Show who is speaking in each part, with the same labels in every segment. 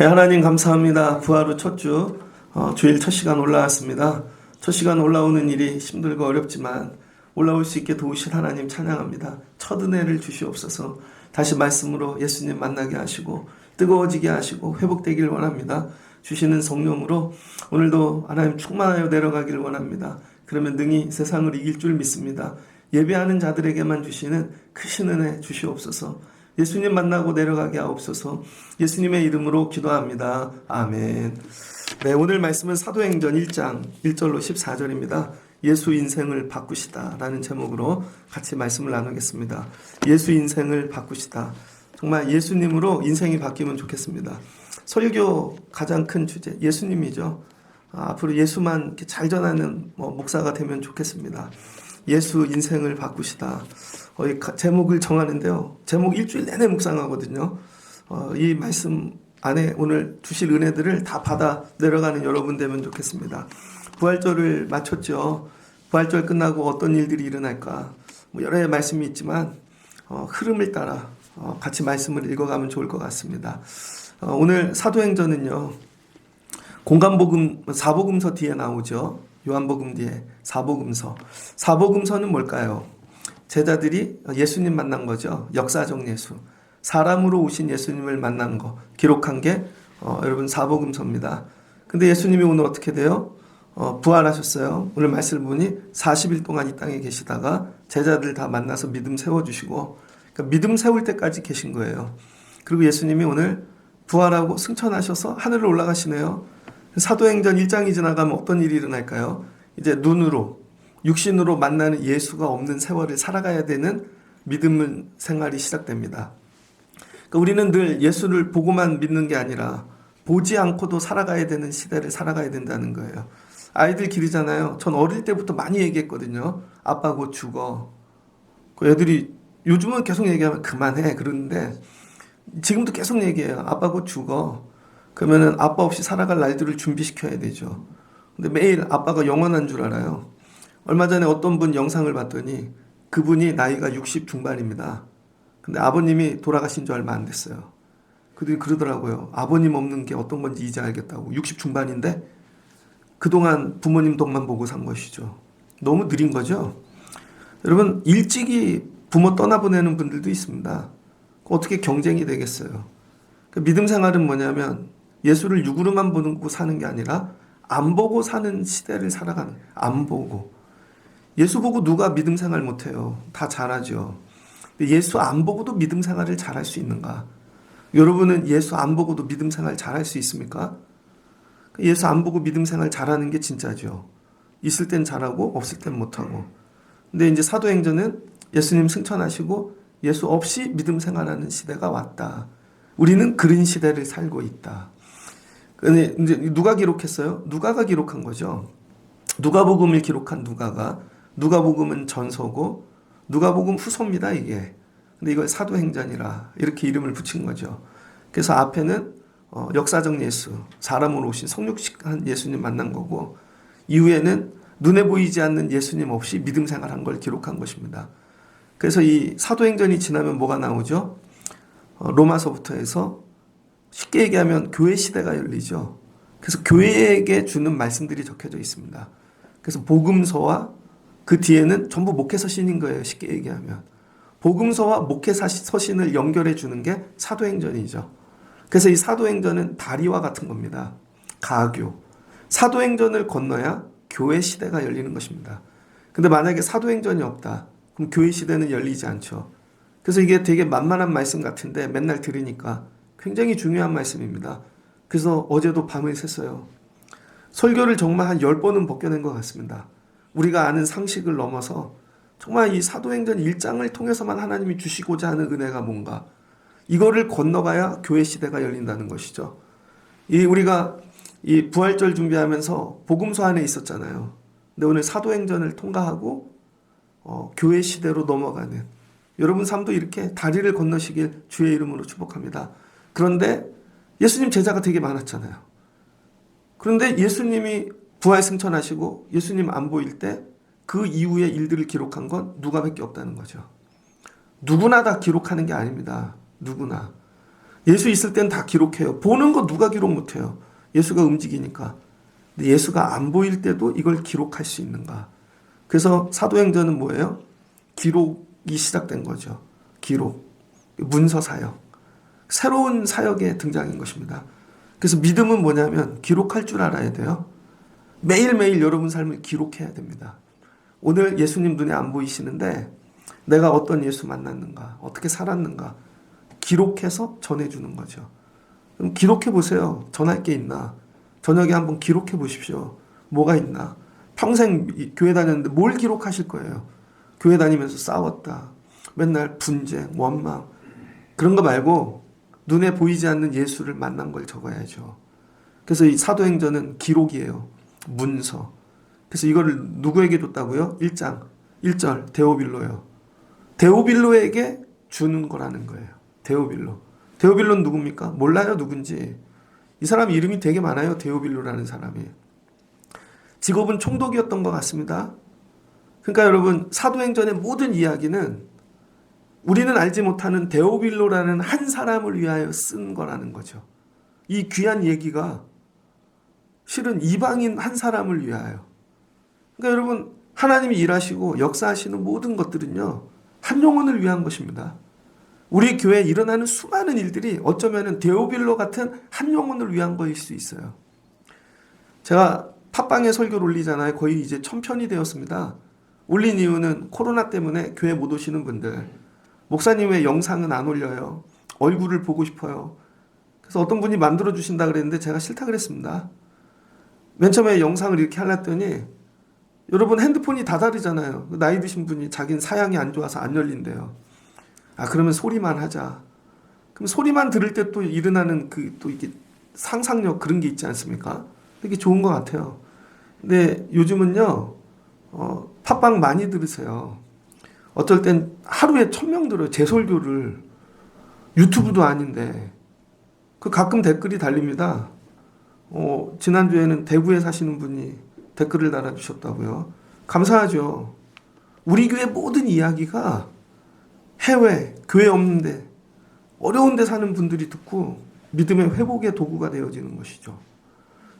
Speaker 1: 하나님 감사합니다. 부활 후 첫 주, 주일 첫 시간 올라왔습니다. 첫 시간 올라오는 일이 힘들고 어렵지만 올라올 수 있게 도우실 하나님 찬양합니다. 첫 은혜를 주시옵소서. 다시 말씀으로 예수님 만나게 하시고 뜨거워지게 하시고 회복되길 원합니다. 주시는 성령으로 오늘도 하나님 충만하여 내려가길 원합니다. 그러면 능히 세상을 이길 줄 믿습니다. 예배하는 자들에게만 주시는 크신 은혜 주시옵소서. 예수님 만나고 내려가게 하옵소서. 예수님의 이름으로 기도합니다. 아멘. 네, 오늘 말씀은 사도행전 1장 1절로 14절입니다. 예수 인생을 바꾸시다 라는 제목으로 같이 말씀을 나누겠습니다. 예수 인생을 바꾸시다. 정말 예수님으로 인생이 바뀌면 좋겠습니다. 설교 가장 큰 주제 예수님이죠. 앞으로 예수만 이렇게 잘 전하는 목사가 되면 좋겠습니다. 예수 인생을 바꾸시다. 제목을 정하는데요. 제목 일주일 내내 묵상하거든요. 이 말씀 안에 오늘 주실 은혜들을 다 받아 내려가는 여러분 되면 좋겠습니다. 부활절을 마쳤죠. 부활절 끝나고 어떤 일들이 일어날까. 여러 말씀이 있지만 흐름을 따라 같이 말씀을 읽어가면 좋을 것 같습니다. 오늘 사도행전은요. 공간복음 사복음서 뒤에 나오죠. 요한복음 뒤에 사복음서. 사복음서는 뭘까요? 제자들이 예수님 만난 거죠. 역사적 예수. 사람으로 오신 예수님을 만난 거 기록한 게 여러분 사복음서입니다. 근데 예수님이 오늘 어떻게 돼요? 부활하셨어요. 오늘 말씀을 보니 40일 동안 이 땅에 계시다가 제자들 다 만나서 믿음 세워주시고 그러니까 믿음 세울 때까지 계신 거예요. 그리고 예수님이 오늘 부활하고 승천하셔서 하늘로 올라가시네요. 사도행전 1장이 지나가면 어떤 일이 일어날까요? 이제 눈으로 육신으로 만나는 예수가 없는 세월을 살아가야 되는 믿음 생활이 시작됩니다. 그러니까 우리는 늘 예수를 보고만 믿는 게 아니라 보지 않고도 살아가야 되는 시대를 살아가야 된다는 거예요. 아이들 기르잖아요. 전 어릴 때부터 많이 얘기했거든요. 아빠 곧 죽어. 그 애들이 요즘은 계속 얘기하면 그만해 그러는데 지금도 계속 얘기해요. 아빠 곧 죽어. 그러면은 아빠 없이 살아갈 날들을 준비시켜야 되죠. 근데 매일 아빠가 영원한 줄 알아요. 얼마 전에 어떤 분 영상을 봤더니 그분이 나이가 60 중반입니다. 근데 아버님이 돌아가신 지 얼마 안 됐어요. 그들이 그러더라고요. 아버님 없는 게 어떤 건지 이제 알겠다고. 60 중반인데 그동안 부모님 덕만 보고 산 것이죠. 너무 느린 거죠. 여러분 일찍이 부모 떠나보내는 분들도 있습니다. 어떻게 경쟁이 되겠어요. 믿음 생활은 뭐냐면 예수를 육으로만 보고 사는 게 아니라 안 보고 사는 시대를 살아가는 안 보고 예수 보고 누가 믿음 생활 못해요. 다 잘하죠. 예수 안 보고도 믿음 생활을 잘할 수 있는가? 여러분은 예수 안 보고도 믿음 생활 잘할 수 있습니까? 예수 안 보고 믿음 생활 잘하는 게 진짜죠. 있을 땐 잘하고 없을 땐 못하고. 근데 이제 사도행전은 예수님 승천하시고 예수 없이 믿음 생활하는 시대가 왔다. 우리는 그런 시대를 살고 있다. 근데 이제 누가 기록했어요? 누가가 기록한 거죠. 누가복음을 기록한 누가복음은 전서고 누가복음 후서입니다, 이게. 근데 이걸 사도행전이라 이렇게 이름을 붙인 거죠. 그래서 앞에는 역사적 예수, 사람으로 오신 성육식한 예수님 만난 거고 이후에는 눈에 보이지 않는 예수님 없이 믿음 생활한 걸 기록한 것입니다. 그래서 이 사도행전이 지나면 뭐가 나오죠? 로마서부터 해서 쉽게 얘기하면 교회 시대가 열리죠. 그래서 교회에게 주는 말씀들이 적혀져 있습니다. 그래서 복음서와 그 뒤에는 전부 목회서신인 거예요. 쉽게 얘기하면. 복음서와 목회서신을 연결해 주는 게 사도행전이죠. 그래서 이 사도행전은 다리와 같은 겁니다. 가교. 사도행전을 건너야 교회 시대가 열리는 것입니다. 근데 만약에 사도행전이 없다. 그럼 교회 시대는 열리지 않죠. 그래서 이게 되게 만만한 말씀 같은데 맨날 들으니까 굉장히 중요한 말씀입니다. 그래서 어제도 밤을 샜어요. 설교를 정말 한 10번은 벗겨낸 것 같습니다. 우리가 아는 상식을 넘어서 정말 이 사도행전 1장을 통해서만 하나님이 주시고자 하는 은혜가 뭔가 이거를 건너가야 교회 시대가 열린다는 것이죠. 우리가 이 부활절 준비하면서 복음서 안에 있었잖아요. 근데 오늘 사도행전을 통과하고 교회 시대로 넘어가는 여러분 삶도 이렇게 다리를 건너시길 주의 이름으로 축복합니다. 그런데 예수님 제자가 되게 많았잖아요. 그런데 예수님이 부활 승천하시고 예수님 안 보일 때 그 이후의 일들을 기록한 건 누가밖에 없다는 거죠. 누구나 다 기록하는 게 아닙니다. 누구나. 예수 있을 땐 다 기록해요. 보는 거 누가 기록 못해요? 예수가 움직이니까. 근데 예수가 안 보일 때도 이걸 기록할 수 있는가? 그래서 사도행전은 뭐예요? 기록이 시작된 거죠. 기록. 문서 사역. 새로운 사역의 등장인 것입니다. 그래서 믿음은 뭐냐면 기록할 줄 알아야 돼요. 매일매일 여러분 삶을 기록해야 됩니다. 오늘 예수님 눈에 안 보이시는데 내가 어떤 예수 만났는가, 어떻게 살았는가 기록해서 전해주는 거죠. 그럼 기록해 보세요. 전할 게 있나? 저녁에 한번 기록해 보십시오. 뭐가 있나? 평생 교회 다녔는데 뭘 기록하실 거예요? 교회 다니면서 싸웠다. 맨날 분쟁, 원망. 그런 거 말고 눈에 보이지 않는 예수를 만난 걸 적어야죠. 그래서 이 사도행전은 기록이에요. 문서. 그래서 이거를 누구에게 줬다고요? 1장 1절 데오빌로요. 데오빌로에게 주는 거라는 거예요. 데오빌로. 데오빌로는 누굽니까? 몰라요, 누군지. 이 사람 이름이 되게 많아요. 데오빌로라는 사람이. 직업은 총독이었던 것 같습니다. 그러니까 여러분, 사도행전의 모든 이야기는 우리는 알지 못하는 데오빌로라는 한 사람을 위하여 쓴 거라는 거죠. 이 귀한 얘기가 실은 이방인 한 사람을 위하여. 그러니까 여러분, 하나님이 일하시고 역사하시는 모든 것들은요, 한 영혼을 위한 것입니다. 우리 교회에 일어나는 수많은 일들이 어쩌면 데오빌로 같은 한 영혼을 위한 거일 수 있어요. 제가 팟빵에 설교를 올리잖아요. 거의 이제 1000편이 되었습니다. 올린 이유는 코로나 때문에 교회 못 오시는 분들, 목사님 왜 영상은 안 올려요? 얼굴을 보고 싶어요. 그래서 어떤 분이 만들어 주신다 그랬는데 제가 싫다 그랬습니다. 맨 처음에 영상을 이렇게 하려더니 여러분 핸드폰이 다 다르잖아요. 나이 드신 분이 자기는 사양이 안 좋아서 안 열린대요. 아, 그러면 소리만 하자. 그럼 소리만 들을 때 또 일어나는 또 이게 상상력 그런 게 있지 않습니까? 되게 좋은 것 같아요. 근데 요즘은요, 팟빵 많이 들으세요. 어쩔 땐 하루에 1000명 들어요. 제 설교를. 유튜브도 아닌데. 그 가끔 댓글이 달립니다. 지난주에는 대구에 사시는 분이 댓글을 달아주셨다고요. 감사하죠. 우리 교회 모든 이야기가 해외, 교회 없는데 어려운 데 사는 분들이 듣고 믿음의 회복의 도구가 되어지는 것이죠.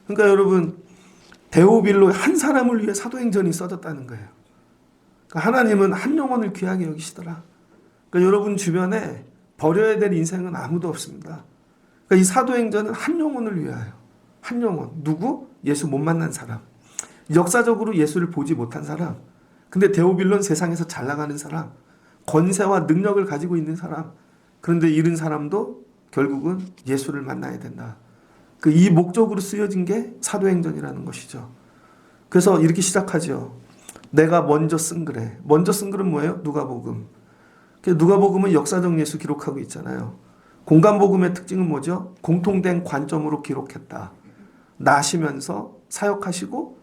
Speaker 1: 그러니까 여러분, 데오빌로 한 사람을 위해 사도행전이 써졌다는 거예요. 그러니까 하나님은 한 영혼을 귀하게 여기시더라. 그러니까 여러분 주변에 버려야 될 인생은 아무도 없습니다. 그러니까 이 사도행전은 한 영혼을 위하여. 한 영혼. 누구? 예수 못 만난 사람. 역사적으로 예수를 보지 못한 사람. 근데 데오빌로는 세상에서 잘 나가는 사람. 권세와 능력을 가지고 있는 사람. 그런데 이런 사람도 결국은 예수를 만나야 된다. 이 목적으로 쓰여진 게 사도행전이라는 것이죠. 그래서 이렇게 시작하죠. 내가 먼저 쓴 글에. 먼저 쓴 글은 뭐예요? 누가복음. 누가복음은 역사적 예수 기록하고 있잖아요. 공간복음의 특징은 뭐죠? 공통된 관점으로 기록했다. 나시면서 사역하시고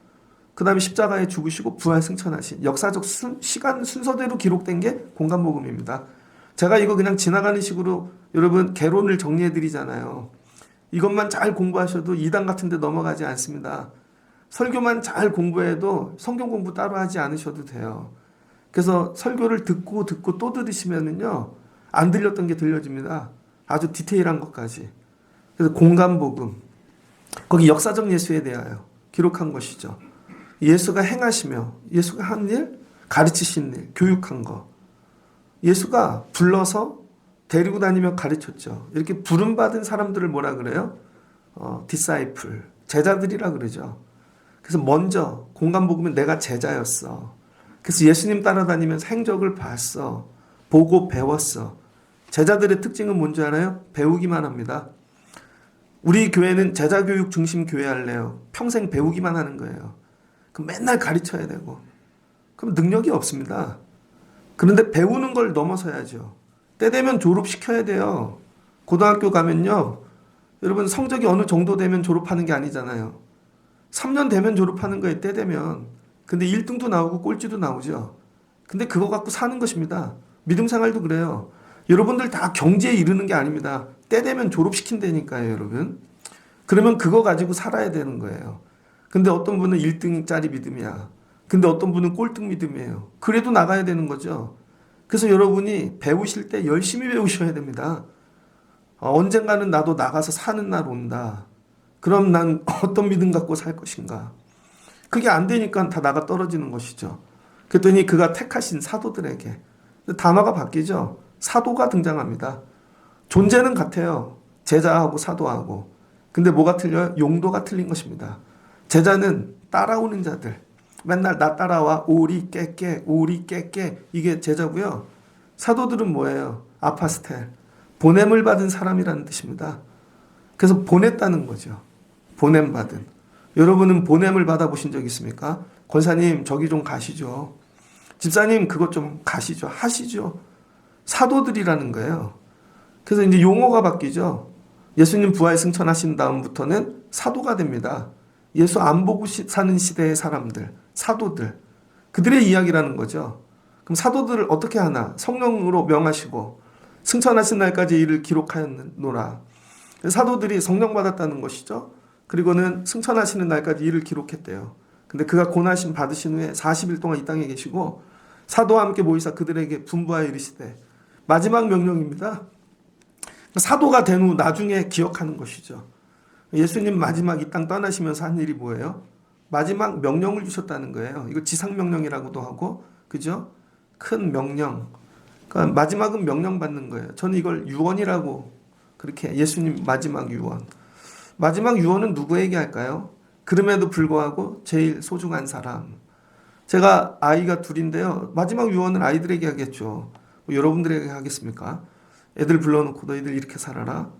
Speaker 1: 그 다음에 십자가에 죽으시고 부활 승천하신 역사적 시간 순서대로 기록된 게 공간복음입니다. 제가 이거 그냥 지나가는 식으로 여러분 개론을 정리해 드리잖아요. 이것만 잘 공부하셔도 이단 같은 데 넘어가지 않습니다. 설교만 잘 공부해도 성경 공부 따로 하지 않으셔도 돼요. 그래서 설교를 듣고 또 들으시면은요, 안 들렸던 게 들려집니다. 아주 디테일한 것까지. 그래서 공간복음. 거기 역사적 예수에 대하여 기록한 것이죠. 예수가 행하시며, 예수가 한 일, 가르치신 일, 교육한 거. 예수가 불러서 데리고 다니며 가르쳤죠. 이렇게 부름받은 사람들을 뭐라 그래요? 디사이플, 제자들이라 그러죠. 그래서 먼저 공간복음은 내가 제자였어. 그래서 예수님 따라다니면서 행적을 봤어. 보고 배웠어. 제자들의 특징은 뭔지 알아요? 배우기만 합니다. 우리 교회는 제자교육 중심 교회 할래요. 평생 배우기만 하는 거예요. 그럼 맨날 가르쳐야 되고. 그럼 능력이 없습니다. 그런데 배우는 걸 넘어서야죠. 때 되면 졸업시켜야 돼요. 고등학교 가면요. 여러분 성적이 어느 정도 되면 졸업하는 게 아니잖아요. 3년 되면 졸업하는 거예요. 때 되면. 근데 1등도 나오고 꼴찌도 나오죠. 근데 그거 갖고 사는 것입니다. 믿음 생활도 그래요. 여러분들 다 경지에 이르는 게 아닙니다. 때 되면 졸업시킨다니까요, 여러분. 그러면 그거 가지고 살아야 되는 거예요. 근데 어떤 분은 1등짜리 믿음이야. 근데 어떤 분은 꼴등 믿음이에요. 그래도 나가야 되는 거죠. 그래서 여러분이 배우실 때 열심히 배우셔야 됩니다. 언젠가는 나도 나가서 사는 날 온다. 그럼 난 어떤 믿음 갖고 살 것인가? 그게 안 되니까 다 나가 떨어지는 것이죠. 그랬더니 그가 택하신 사도들에게 단어가 바뀌죠. 사도가 등장합니다. 존재는 같아요. 제자하고 사도하고. 근데 뭐가 틀려요? 용도가 틀린 것입니다. 제자는 따라오는 자들. 맨날 나 따라와. 오리 깨깨 오리 깨깨 이게 제자고요. 사도들은 뭐예요? 아파스텔. 보냄을 받은 사람이라는 뜻입니다. 그래서 보냈다는 거죠. 보냄받은. 여러분은 보냄을 받아보신 적 있습니까? 권사님 저기 좀 가시죠. 집사님 그것 좀 가시죠. 하시죠. 사도들이라는 거예요. 그래서 이제 용어가 바뀌죠. 예수님 부활 승천하신 다음부터는 사도가 됩니다. 예수 안 보고 사는 시대의 사람들, 사도들. 그들의 이야기라는 거죠. 그럼 사도들을 어떻게 하나? 성령으로 명하시고 승천하신 날까지 이를 기록하였노라. 사도들이 성령 받았다는 것이죠. 그리고는 승천하시는 날까지 이를 기록했대요. 근데 그가 고난심 받으신 후에 40일 동안 이 땅에 계시고 사도와 함께 모이사 그들에게 분부하여 이르시되 마지막 명령입니다. 사도가 된 후 나중에 기억하는 것이죠. 예수님 마지막 이 땅 떠나시면서 한 일이 뭐예요? 마지막 명령을 주셨다는 거예요. 이거 지상명령이라고도 하고, 그죠? 큰 명령. 그러니까 마지막은 명령 받는 거예요. 저는 이걸 유언이라고 그렇게 예수님 마지막 유언. 마지막 유언은 누구에게 할까요? 그럼에도 불구하고 제일 소중한 사람. 제가 아이가 둘인데요. 마지막 유언을 아이들에게 하겠죠. 여러분들에게 하겠습니까? 애들 불러놓고 너희들 이렇게 살아라.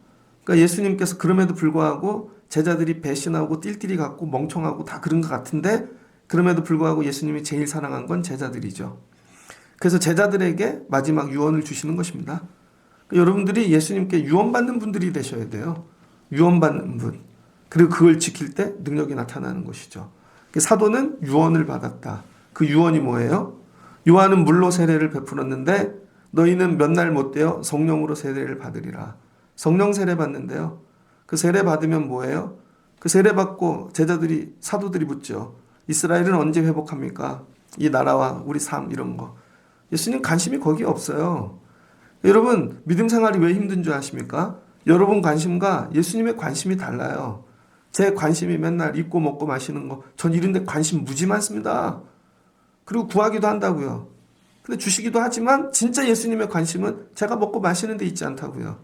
Speaker 1: 그러니까 예수님께서 그럼에도 불구하고 제자들이 배신하고 띨띨이 같고 멍청하고 다 그런 것 같은데 그럼에도 불구하고 예수님이 제일 사랑한 건 제자들이죠. 그래서 제자들에게 마지막 유언을 주시는 것입니다. 그러니까 여러분들이 예수님께 유언받는 분들이 되셔야 돼요. 유언받는 분. 그리고 그걸 지킬 때 능력이 나타나는 것이죠. 사도는 유언을 받았다. 그 유언이 뭐예요? 요한은 물로 세례를 베풀었는데 너희는 몇 날 못 되어 성령으로 세례를 받으리라. 성령 세례 받는데요. 그 세례 받으면 뭐예요? 그 세례 받고 제자들이 사도들이 묻죠. 이스라엘은 언제 회복합니까? 이 나라와 우리 삶 이런 거. 예수님 관심이 거기에 없어요. 여러분 믿음 생활이 왜 힘든 줄 아십니까? 여러분 관심과 예수님의 관심이 달라요. 제 관심이 맨날 입고 먹고 마시는 거. 전 이런 데 관심 무지 많습니다. 그리고 구하기도 한다고요. 근데 주시기도 하지만 진짜 예수님의 관심은 제가 먹고 마시는 데 있지 않다고요.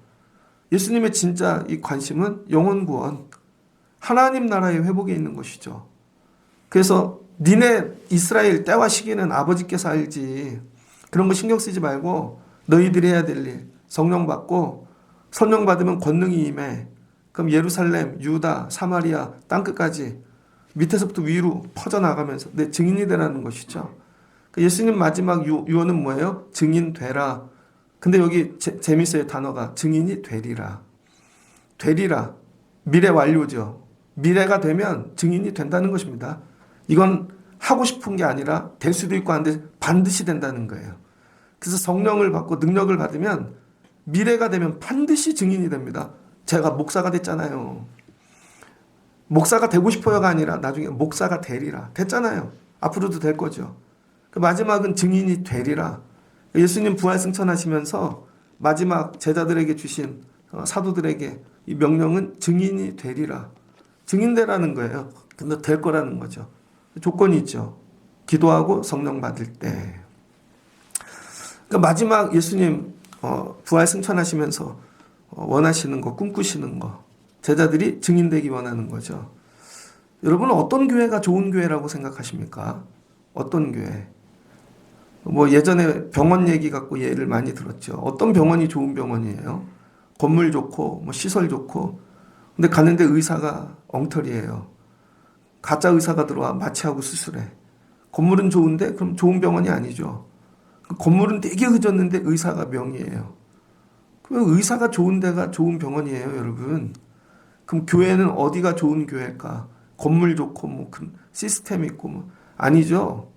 Speaker 1: 예수님의 진짜 이 관심은 영혼 구원, 하나님 나라의 회복에 있는 것이죠. 그래서 니네 이스라엘 때와 시기는 아버지께서 알지. 그런 거 신경 쓰지 말고 너희들이 해야 될 일, 성령 받고 성령 받으면 권능이 임해. 그럼 예루살렘, 유다, 사마리아, 땅끝까지 밑에서부터 위로 퍼져나가면서 내 증인이 되라는 것이죠. 예수님 마지막 유언은 뭐예요? 증인 되라. 근데 여기 재밌어요. 단어가 증인이 되리라. 되리라. 미래 완료죠. 미래가 되면 증인이 된다는 것입니다. 이건 하고 싶은 게 아니라 될 수도 있고 한데 반드시 된다는 거예요. 그래서 성령을 받고 능력을 받으면 미래가 되면 반드시 증인이 됩니다. 제가 목사가 됐잖아요. 목사가 되고 싶어요가 아니라 나중에 목사가 되리라. 됐잖아요. 앞으로도 될 거죠. 그 마지막은 증인이 되리라. 예수님 부활 승천하시면서 마지막 제자들에게 주신 사도들에게 이 명령은 증인이 되리라. 증인되라는 거예요. 근데 될 거라는 거죠. 조건이 있죠. 기도하고 성령 받을 때. 그러니까 마지막 예수님 부활 승천하시면서 원하시는 거, 꿈꾸시는 거, 제자들이 증인되기 원하는 거죠. 여러분은 어떤 교회가 좋은 교회라고 생각하십니까? 어떤 교회? 뭐 예전에 병원 얘기 갖고 예를 많이 들었죠. 어떤 병원이 좋은 병원이에요? 건물 좋고 뭐 시설 좋고 근데 가는데 의사가 엉터리예요. 가짜 의사가 들어와 마취하고 수술해. 건물은 좋은데 그럼 좋은 병원이 아니죠. 건물은 되게 흐졌는데 의사가 명이에요. 그럼 의사가 좋은 데가 좋은 병원이에요, 여러분. 그럼 교회는 어디가 좋은 교회일까? 건물 좋고 뭐 시스템 있고 뭐 아니죠.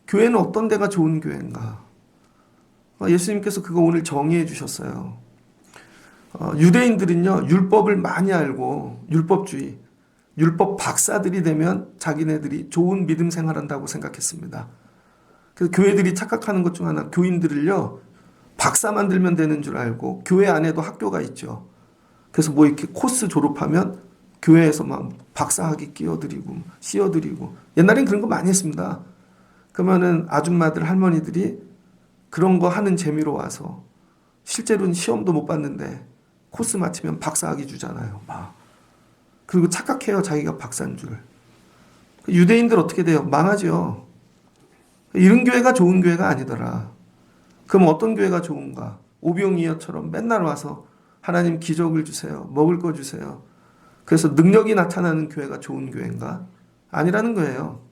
Speaker 1: 교회는 어떤 데가 좋은 교회인가? 예수님께서 그거 오늘 정의해 주셨어요. 유대인들은요 율법을 많이 알고 율법주의, 율법 박사들이 되면 자기네들이 좋은 믿음 생활한다고 생각했습니다. 그래서 교회들이 착각하는 것 중 하나 교인들을요 박사 만들면 되는 줄 알고 교회 안에도 학교가 있죠. 그래서 뭐 이렇게 코스 졸업하면 교회에서 막 박사학위 끼워드리고 씌워드리고 옛날엔 그런 거 많이 했습니다. 그러면은 아줌마들 할머니들이 그런 거 하는 재미로 와서 실제로는 시험도 못 봤는데 코스 마치면 박사학위 주잖아요. 막. 그리고 착각해요. 자기가 박사인 줄. 유대인들 어떻게 돼요? 망하죠. 이런 교회가 좋은 교회가 아니더라. 그럼 어떤 교회가 좋은가? 오병이어처럼 맨날 와서 하나님 기적을 주세요. 먹을 거 주세요. 그래서 능력이 나타나는 교회가 좋은 교회인가? 아니라는 거예요.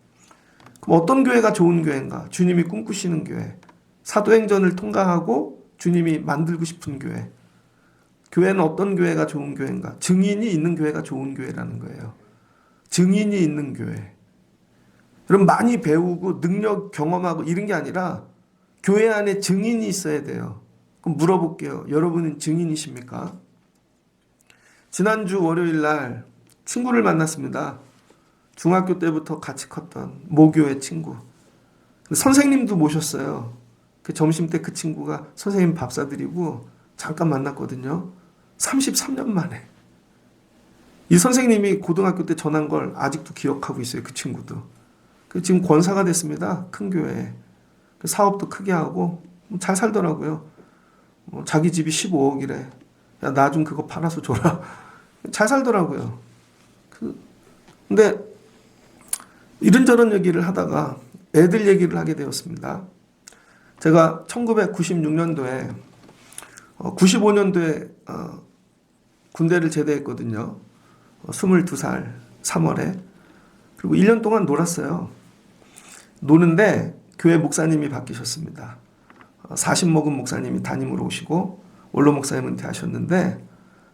Speaker 1: 그럼 어떤 교회가 좋은 교회인가? 주님이 꿈꾸시는 교회. 사도행전을 통과하고 주님이 만들고 싶은 교회. 교회는 어떤 교회가 좋은 교회인가? 증인이 있는 교회가 좋은 교회라는 거예요. 증인이 있는 교회. 그럼 많이 배우고 능력 경험하고 이런 게 아니라 교회 안에 증인이 있어야 돼요. 그럼 물어볼게요. 여러분은 증인이십니까? 지난주 월요일 날 친구를 만났습니다. 중학교 때부터 같이 컸던 모교의 친구. 선생님도 모셨어요. 그 점심 때 그 친구가 선생님 밥 사드리고 잠깐 만났거든요. 33년 만에. 이 선생님이 고등학교 때 전한 걸 아직도 기억하고 있어요. 그 친구도. 지금 권사가 됐습니다. 큰 교회에. 사업도 크게 하고 잘 살더라고요. 자기 집이 15억이래. 야, 나 좀 그거 팔아서 줘라. 잘 살더라고요. 근데 이런저런 얘기를 하다가 애들 얘기를 하게 되었습니다. 제가 1996년도에 95년도에 군대를 제대했거든요. 22살 3월에. 그리고 1년 동안 놀았어요. 노는데 교회 목사님이 바뀌셨습니다. 40 먹은 목사님이 담임으로 오시고 원로 목사님은 은퇴하셨는데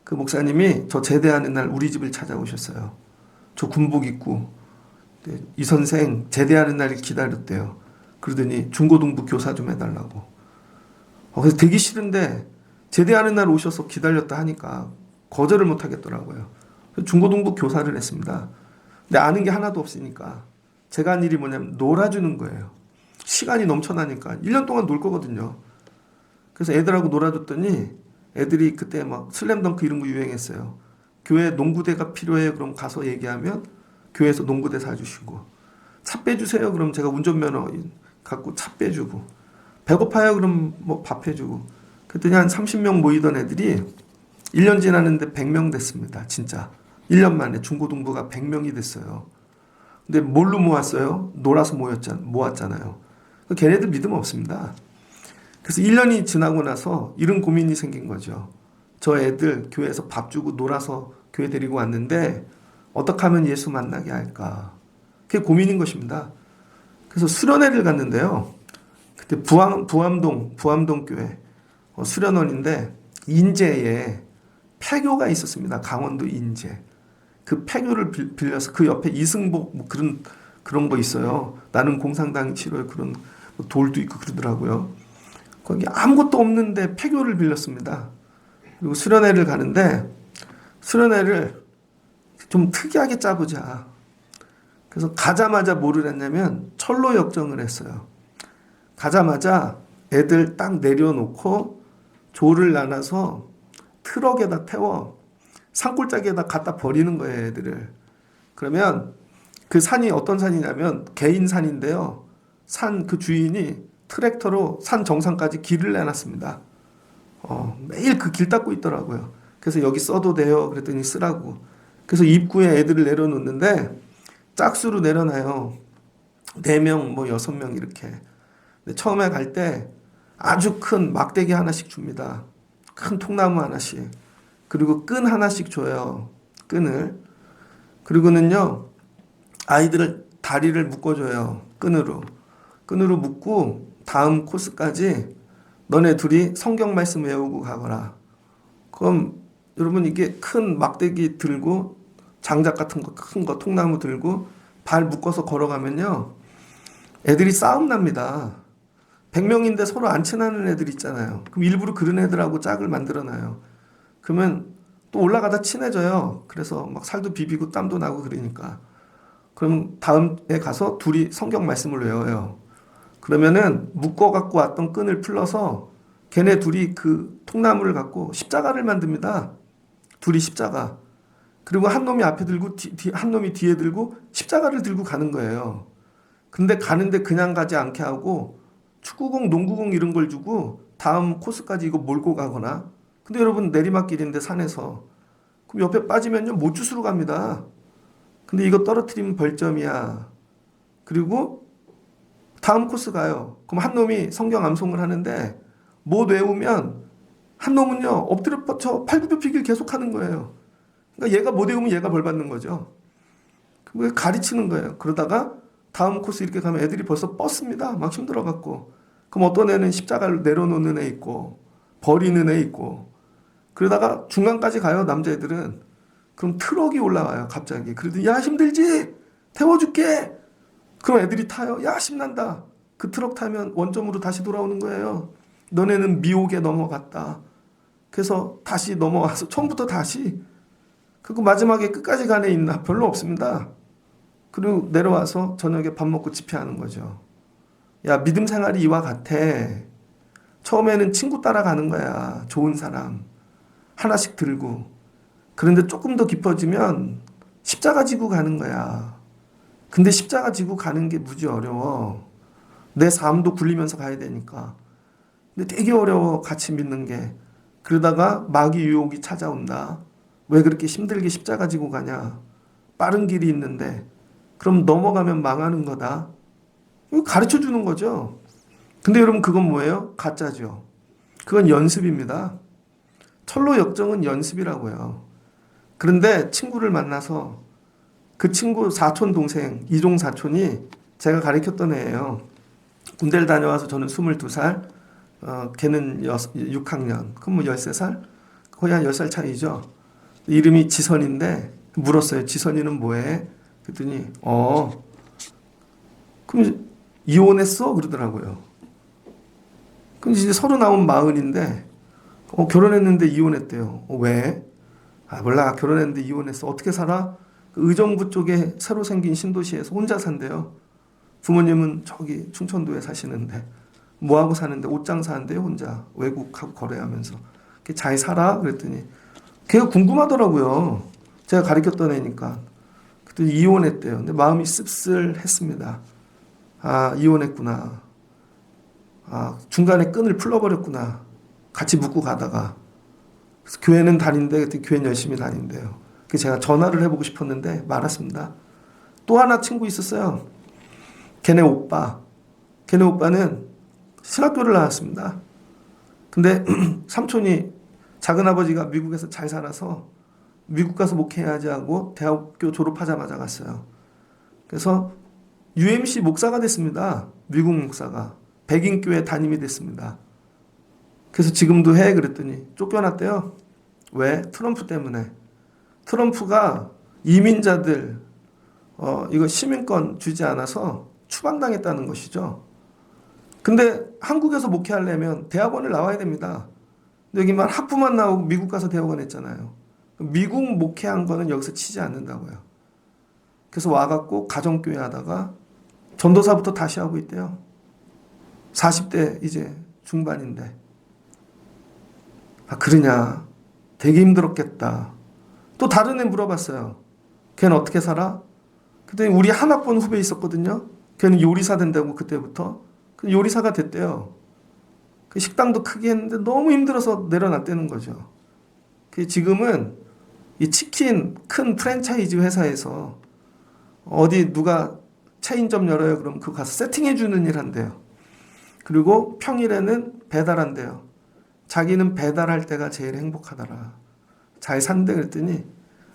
Speaker 1: 그 목사님이 저 제대하는 날 우리 집을 찾아오셨어요. 저 군복 입고 이 선생 제대하는 날을 기다렸대요. 그러더니 중고등부 교사 좀 해달라고. 그래서 되기 싫은데 제대하는 날 오셔서 기다렸다 하니까 거절을 못 하겠더라고요. 중고등부 교사를 했습니다. 근데 아는 게 하나도 없으니까 제가 한 일이 뭐냐면 놀아주는 거예요. 시간이 넘쳐나니까 1년 동안 놀 거거든요. 그래서 애들하고 놀아줬더니 애들이 그때 막 슬램덩크 이런 거 유행했어요. 교회 농구대가 필요해 그럼 가서 얘기하면 교회에서 농구대 사주시고 차 빼주세요 그럼 제가 운전면허 갖고 차 빼주고 배고파요 그럼 뭐 밥 해주고 그랬더니 한 30명 모이던 애들이 1년 지났는데 100명 됐습니다. 진짜 1년 만에 중고등부가 100명이 됐어요. 근데 뭘로 모았어요? 놀아서 모았잖아요. 걔네들 믿음 없습니다. 그래서 1년이 지나고 나서 이런 고민이 생긴 거죠. 저 애들 교회에서 밥 주고 놀아서 교회 데리고 왔는데 어떻게 하면 예수 만나게 할까? 그게 고민인 것입니다. 그래서 수련회를 갔는데요. 그때 부암동 교회 수련원인데 인제에 폐교가 있었습니다. 강원도 인제. 그 폐교를 빌려서 그 옆에 이승복 뭐 그런 거 있어요. 나는 공산당 싫어요. 그런 돌도 있고 그러더라고요. 거기 아무것도 없는데 폐교를 빌렸습니다. 그리고 수련회를 가는데 수련회를 좀 특이하게 짜보자. 그래서 가자마자 뭐를 했냐면 철로 역정을 했어요. 가자마자 애들 딱 내려놓고 조를 나눠서 트럭에다 태워 산골짜기에다 갖다 버리는 거예요, 애들을. 그러면 그 산이 어떤 산이냐면 개인 산인데요. 산 그 주인이 트랙터로 산 정상까지 길을 내놨습니다. 매일 그 길 닦고 있더라고요. 그래서 여기 써도 돼요. 그랬더니 쓰라고. 그래서 입구에 애들을 내려놓는데 짝수로 내려놔요. 4명, 뭐 6명 이렇게. 근데 처음에 갈 때 아주 큰 막대기 하나씩 줍니다. 큰 통나무 하나씩. 그리고 끈 하나씩 줘요. 끈을. 그리고는요, 아이들을 다리를 묶어줘요. 끈으로. 끈으로 묶고 다음 코스까지 너네 둘이 성경 말씀 외우고 가거라. 그럼 여러분 이게 큰 막대기 들고 장작 같은 거 큰 거 통나무 들고 발 묶어서 걸어가면요. 애들이 싸움 납니다. 100명인데 서로 안 친하는 애들 있잖아요. 그럼 일부러 그런 애들하고 짝을 만들어놔요. 그러면 또 올라가다 친해져요. 그래서 막 살도 비비고 땀도 나고 그러니까. 그럼 다음에 가서 둘이 성경 말씀을 외워요. 그러면은 묶어 갖고 왔던 끈을 풀러서 걔네 둘이 그 통나무를 갖고 십자가를 만듭니다. 둘이 십자가. 그리고 한 놈이 앞에 들고 한 놈이 뒤에 들고 십자가를 들고 가는 거예요. 근데 가는데 그냥 가지 않게 하고 축구공, 농구공 이런 걸 주고 다음 코스까지 이거 몰고 가거나. 근데 여러분 내리막길인데 산에서 그럼 옆에 빠지면요 못 주스러 갑니다. 근데 이거 떨어뜨리면 벌점이야. 그리고 다음 코스 가요. 그럼 한 놈이 성경 암송을 하는데 못 외우면 한 놈은요 엎드려 뻗쳐 팔굽혀펴기를 계속 하는 거예요. 그러니까 얘가 못 외우면 얘가 벌 받는 거죠. 그걸 가르치는 거예요. 그러다가 다음 코스 이렇게 가면 애들이 벌써 뻗습니다. 막 힘들어갖고. 그럼 어떤 애는 십자가를 내려놓는 애 있고 버리는 애 있고 그러다가 중간까지 가요. 남자애들은. 그럼 트럭이 올라와요. 갑자기. 그러더니 야 힘들지? 태워줄게. 그럼 애들이 타요. 야 신난다. 그 트럭 타면 원점으로 다시 돌아오는 거예요. 너네는 미혹에 넘어갔다. 그래서 다시 넘어와서 처음부터 다시. 그리고 마지막에 끝까지 간 애 있나? 별로 없습니다. 그리고 내려와서 저녁에 밥 먹고 집회하는 거죠. 야 믿음 생활이 이와 같아. 처음에는 친구 따라가는 거야. 좋은 사람. 하나씩 들고. 그런데 조금 더 깊어지면 십자가 지고 가는 거야. 근데 십자가 지고 가는 게 무지 어려워. 내 삶도 굴리면서 가야 되니까. 근데 되게 어려워. 같이 믿는 게. 그러다가 마귀 유혹이 찾아온다. 왜 그렇게 힘들게 십자가 지고 가냐. 빠른 길이 있는데. 그럼 넘어가면 망하는 거다. 이거 가르쳐 주는 거죠. 근데 여러분 그건 뭐예요? 가짜죠. 그건 연습입니다. 철로 역정은 연습이라고요. 그런데 친구를 만나서 그 친구 사촌 동생 이종 사촌이 제가 가르쳤던 애예요. 군대를 다녀와서 저는 22살, 걔는 6학년, 그럼 뭐 13살? 거의 한 10살 차이죠. 이름이 지선인데 물었어요. 지선이는 뭐해? 그랬더니 그럼 이혼했어? 그러더라고요. 그럼 이제 39, 40인데 결혼했는데 이혼했대요. 왜? 몰라. 결혼했는데 이혼했어. 어떻게 살아? 그 의정부 쪽에 새로 생긴 신도시에서 혼자 산대요. 부모님은 저기 충청도에 사시는데 뭐하고 사는데 옷 장사한대요. 혼자 외국하고 거래하면서. 잘 살아? 그랬더니 걔가 궁금하더라고요. 제가 가르쳤던 애니까. 그랬더니 이혼했대요. 근데 마음이 씁쓸했습니다. 이혼했구나. 중간에 끈을 풀어버렸구나. 같이 묶고 가다가. 그래서 교회는 다닌데 그때 교회는 열심히 다닌대요. 그래서 제가 전화를 해보고 싶었는데 말았습니다. 또 하나 친구 있었어요. 걔네 오빠는 신학교를 나왔습니다. 근데 삼촌이 작은아버지가 미국에서 잘 살아서 미국 가서 목회해야지 하고 대학교 졸업하자마자 갔어요. 그래서 UMC 목사가 됐습니다. 미국 목사가. 백인교회 담임이 됐습니다. 그래서 지금도 해 그랬더니 쫓겨났대요. 왜? 트럼프 때문에. 트럼프가 이민자들 이거 시민권 주지 않아서 추방당했다는 것이죠. 근데 한국에서 목회하려면 대학원을 나와야 됩니다. 근데 여기만 학부만 나오고 미국 가서 대학원 했잖아요. 미국 목회한 거는 여기서 치지 않는다고요. 그래서 와갖고 가정교회 하다가 전도사부터 다시 하고 있대요. 40대 이제 중반인데. 그러냐. 되게 힘들었겠다. 또 다른 애 물어봤어요. 걔는 어떻게 살아? 그랬더니 우리 한 학번 후배 있었거든요. 걔는 요리사 된다고 그때부터. 요리사가 됐대요. 그 식당도 크게 했는데 너무 힘들어서 내려놨다는 거죠. 지금은 이 치킨 큰 프랜차이즈 회사에서 어디 누가 체인점 열어요. 그럼 그거 가서 세팅해 주는 일 한대요. 그리고 평일에는 배달한대요. 자기는 배달할 때가 제일 행복하더라. 잘 산대 그랬더니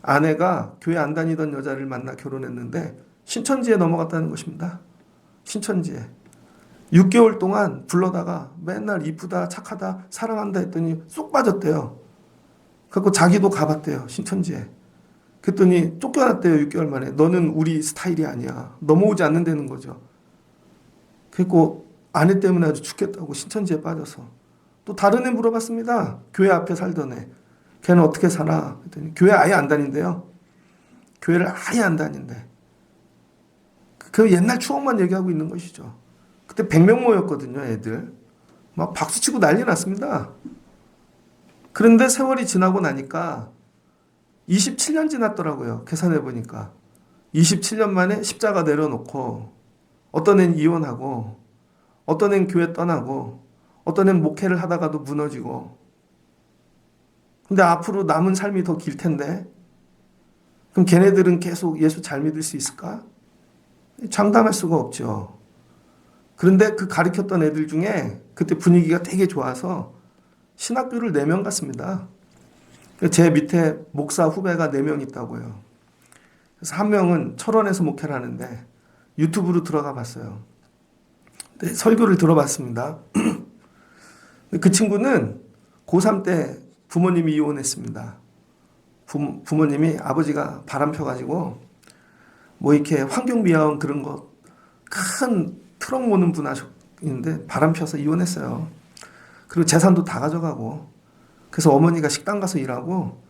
Speaker 1: 아내가 교회 안 다니던 여자를 만나 결혼했는데 신천지에 넘어갔다는 것입니다. 신천지에. 6개월 동안 불러다가 맨날 이쁘다 착하다 사랑한다 했더니 쏙 빠졌대요. 그래서 자기도 가봤대요. 신천지에. 그랬더니 쫓겨났대요. 6개월 만에. 너는 우리 스타일이 아니야. 넘어오지 않는다는 거죠. 그리고 아내 때문에 아주 죽겠다고 신천지에 빠져서. 또 다른 애 물어봤습니다. 교회 앞에 살던 애. 걔는 어떻게 살아? 그랬더니 교회 아예 안 다닌대요. 교회를 아예 안 다닌대. 그 옛날 추억만 얘기하고 있는 것이죠. 그때 100명 모였거든요, 애들. 막 박수치고 난리 났습니다. 그런데 세월이 지나고 나니까 27년 지났더라고요. 계산해 보니까 27년 만에 십자가 내려놓고 어떤 애는 이혼하고 어떤 애는 교회 떠나고 어떤 애는 목회를 하다가도 무너지고. 근데 앞으로 남은 삶이 더 길 텐데 그럼 걔네들은 계속 예수 잘 믿을 수 있을까? 장담할 수가 없죠. 그런데 그 가르쳤던 애들 중에 그때 분위기가 되게 좋아서 신학교를 4명 갔습니다. 제 밑에 목사 후배가 4명 있다고요. 그래서 한 명은 철원에서 목회를 하는데 유튜브로 들어가 봤어요. 네, 설교를 들어봤습니다. 그 친구는 고3 때 부모님이 이혼했습니다. 부모님이 아버지가 바람 펴가지고 뭐 이렇게 환경미화원 그런 거 큰 트럭 모는 분 하셨는데 바람 펴서 이혼했어요. 그리고 재산도 다 가져가고 그래서 어머니가 식당 가서 일하고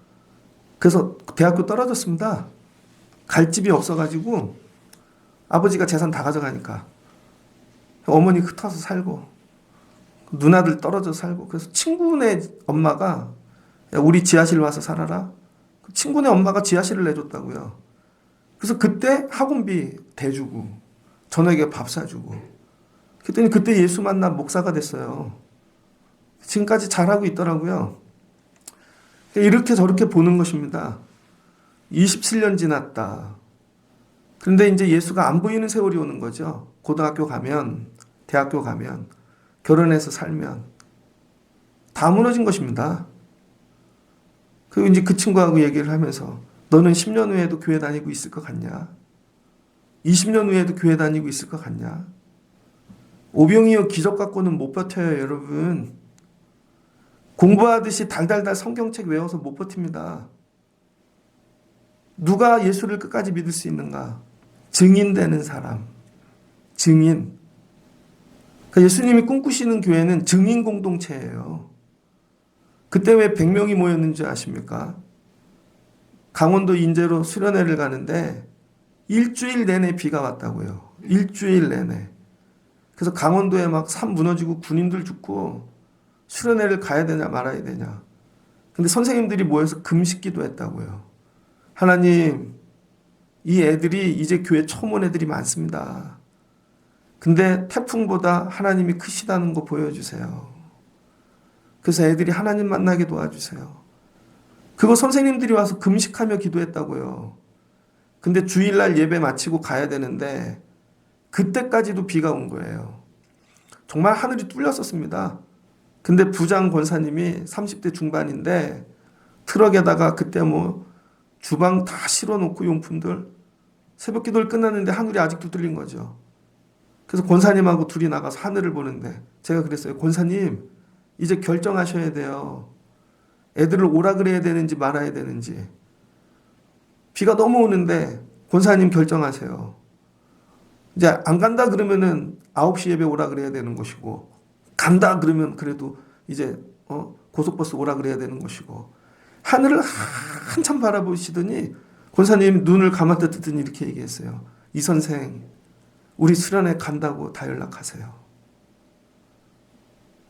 Speaker 1: 그래서 대학교 떨어졌습니다. 갈 집이 없어가지고 아버지가 재산 다 가져가니까 어머니 흩어서 살고 누나들 떨어져 살고 그래서 친구네 엄마가 야, 우리 지하실 와서 살아라. 친구네 엄마가 지하실을 내줬다고요. 그래서 그때 학원비 대주고 저녁에 밥 사주고 그랬더니 그때 예수 만난 목사가 됐어요. 지금까지 잘하고 있더라고요. 이렇게 저렇게 보는 것입니다. 27년 지났다. 그런데 이제 예수가 안 보이는 세월이 오는 거죠. 고등학교 가면, 대학교 가면, 결혼해서 살면 다 무너진 것입니다. 그리고 이제 그 친구하고 얘기를 하면서 너는 10년 후에도 교회 다니고 있을 것 같냐? 20년 후에도 교회 다니고 있을 것 같냐? 오병이어 기적 갖고는 못 버텨요, 여러분. 공부하듯이 달달달 성경책 외워서 못 버팁니다. 누가 예수를 끝까지 믿을 수 있는가? 증인되는 사람. 증인. 그러니까 예수님이 꿈꾸시는 교회는 증인 공동체예요. 그때 왜 100명이 모였는지 아십니까? 강원도 인제로 수련회를 가는데 일주일 내내 비가 왔다고요. 일주일 내내. 그래서 강원도에 막 산 무너지고 군인들 죽고 수련회를 가야 되냐 말아야 되냐. 근데 선생님들이 모여서 금식기도 했다고요. 하나님, 이 애들이 이제 교회 처음 온 애들이 많습니다. 근데 태풍보다 하나님이 크시다는 거 보여주세요. 그래서 애들이 하나님 만나게 도와주세요. 그거 선생님들이 와서 금식하며 기도했다고요. 근데 주일날 예배 마치고 가야 되는데 그때까지도 비가 온 거예요. 정말 하늘이 뚫렸었습니다. 근데 부장 권사님이 30대 중반인데 트럭에다가 그때 뭐 주방 다 실어놓고 용품들 새벽 기도를 끝났는데 하늘이 아직도 뚫린 거죠. 그래서 권사님하고 둘이 나가서 하늘을 보는데 제가 그랬어요. 권사님 이제 결정하셔야 돼요. 애들을 오라 그래야 되는지 말아야 되는지. 비가 너무 오는데 권사님 결정하세요. 이제 안 간다 그러면은 9시 예배 오라 그래야 되는 것이고 간다 그러면 그래도 이제 고속버스 오라 그래야 되는 것이고 하늘을 한참 바라보시더니 권사님 눈을 감았다 뜯더니 이렇게 얘기했어요. 이 선생 우리 수련회 간다고 다 연락하세요.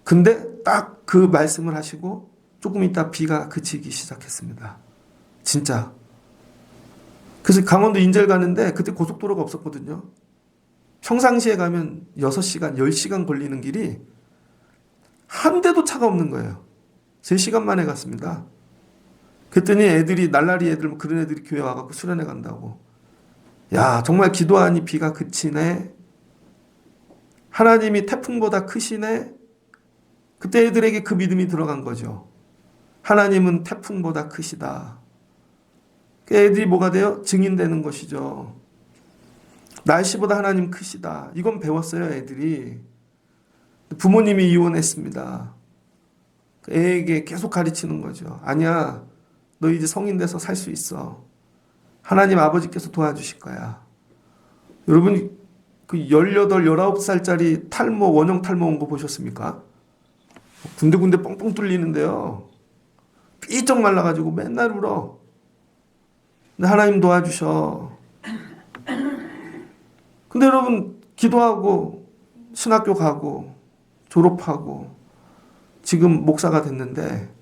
Speaker 1: 근데 딱 그 말씀을 하시고 조금 있다 비가 그치기 시작했습니다. 진짜. 그래서 강원도 인제를 가는데 그때 고속도로가 없었거든요. 평상시에 가면 6시간, 10시간 걸리는 길이 한 대도 차가 없는 거예요. 3시간 만에 갔습니다. 그랬더니 애들이 날라리 애들 그런 애들이 교회 와갖고 수련회 간다고. 야 정말 기도하니 비가 그치네. 하나님이 태풍보다 크시네. 그때 애들에게 그 믿음이 들어간 거죠. 하나님은 태풍보다 크시다. 애들이 뭐가 돼요? 증인되는 것이죠. 날씨보다 하나님 크시다. 이건 배웠어요, 애들이. 부모님이 이혼했습니다. 애에게 계속 가르치는 거죠. 아니야, 너 이제 성인 돼서 살 수 있어. 하나님 아버지께서 도와주실 거야. 여러분, 그 18, 19살짜리 탈모, 원형 탈모 온 거 보셨습니까? 군데군데 뻥뻥 뚫리는데요. 삐쩍 말라가지고 맨날 울어. 근데 하나님 도와주셔. 근데 여러분 기도하고 신학교 가고 졸업하고 지금 목사가 됐는데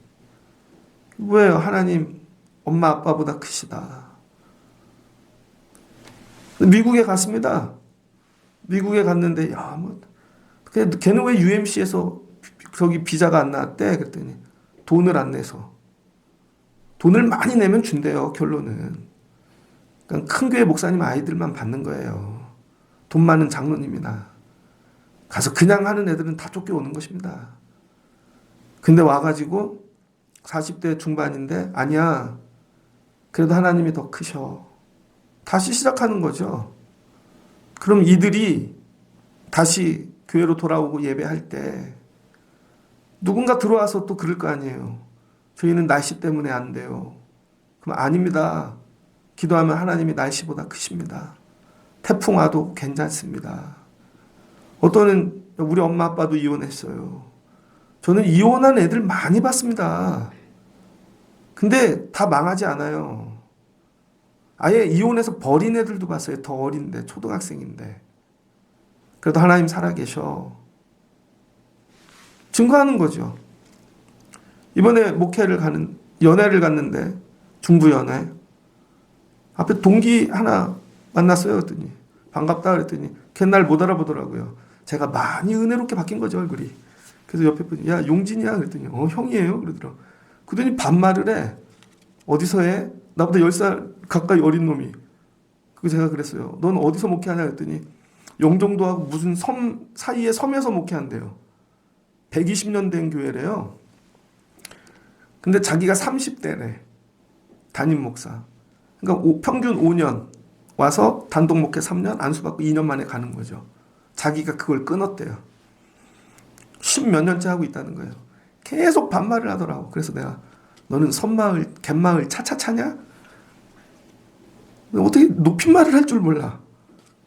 Speaker 1: 왜 하나님 엄마 아빠보다 크시다. 미국에 갔습니다. 미국에 갔는데 걔는 왜 UMC에서 저기 비자가 안 나왔대? 그랬더니 돈을 안 내서. 돈을 많이 내면 준대요, 결론은. 그러니까 큰 교회 목사님 아이들만 받는 거예요. 돈 많은 장로님이나. 가서 그냥 하는 애들은 다 쫓겨오는 것입니다. 근데 와가지고 40대 중반인데 아니야. 그래도 하나님이 더 크셔. 다시 시작하는 거죠. 그럼 이들이 다시 교회로 돌아오고 예배할 때 누군가 들어와서 또 그럴 거 아니에요. 저희는 날씨 때문에 안 돼요. 그럼 아닙니다. 기도하면 하나님이 날씨보다 크십니다. 태풍 와도 괜찮습니다. 어떤 우리 엄마 아빠도 이혼했어요. 저는 이혼한 애들 많이 봤습니다. 근데 다 망하지 않아요. 아예 이혼해서 버린 애들도 봤어요. 더 어린데, 초등학생인데. 그래도 하나님 살아계셔. 증거하는 거죠. 이번에 연애를 갔는데, 중부연애. 앞에 동기 하나 만났어요. 그랬더니, 반갑다 그랬더니, 걔 날 못 알아보더라고요. 제가 많이 은혜롭게 바뀐 거죠, 얼굴이. 그래서 옆에 분이, 야, 용진이야? 그랬더니, 형이에요? 그러더라고. 그러더니 반말을 해. 어디서 해? 나보다 10살 가까이 어린 놈이. 그래서 제가 그랬어요. 넌 어디서 목회하냐? 그랬더니, 영종도하고 무슨 섬 사이에 섬에서 목회한대요. 120년 된 교회래요. 근데 자기가 30대래. 담임 목사. 그러니까 평균 5년 와서 단독 목회 3년, 안수받고 2년 만에 가는 거죠. 자기가 그걸 끊었대요. 10몇 년째 하고 있다는 거예요. 계속 반말을 하더라고. 그래서 내가 너는 섬마을, 갯마을 차차차냐? 어떻게 높임말을 할 줄 몰라.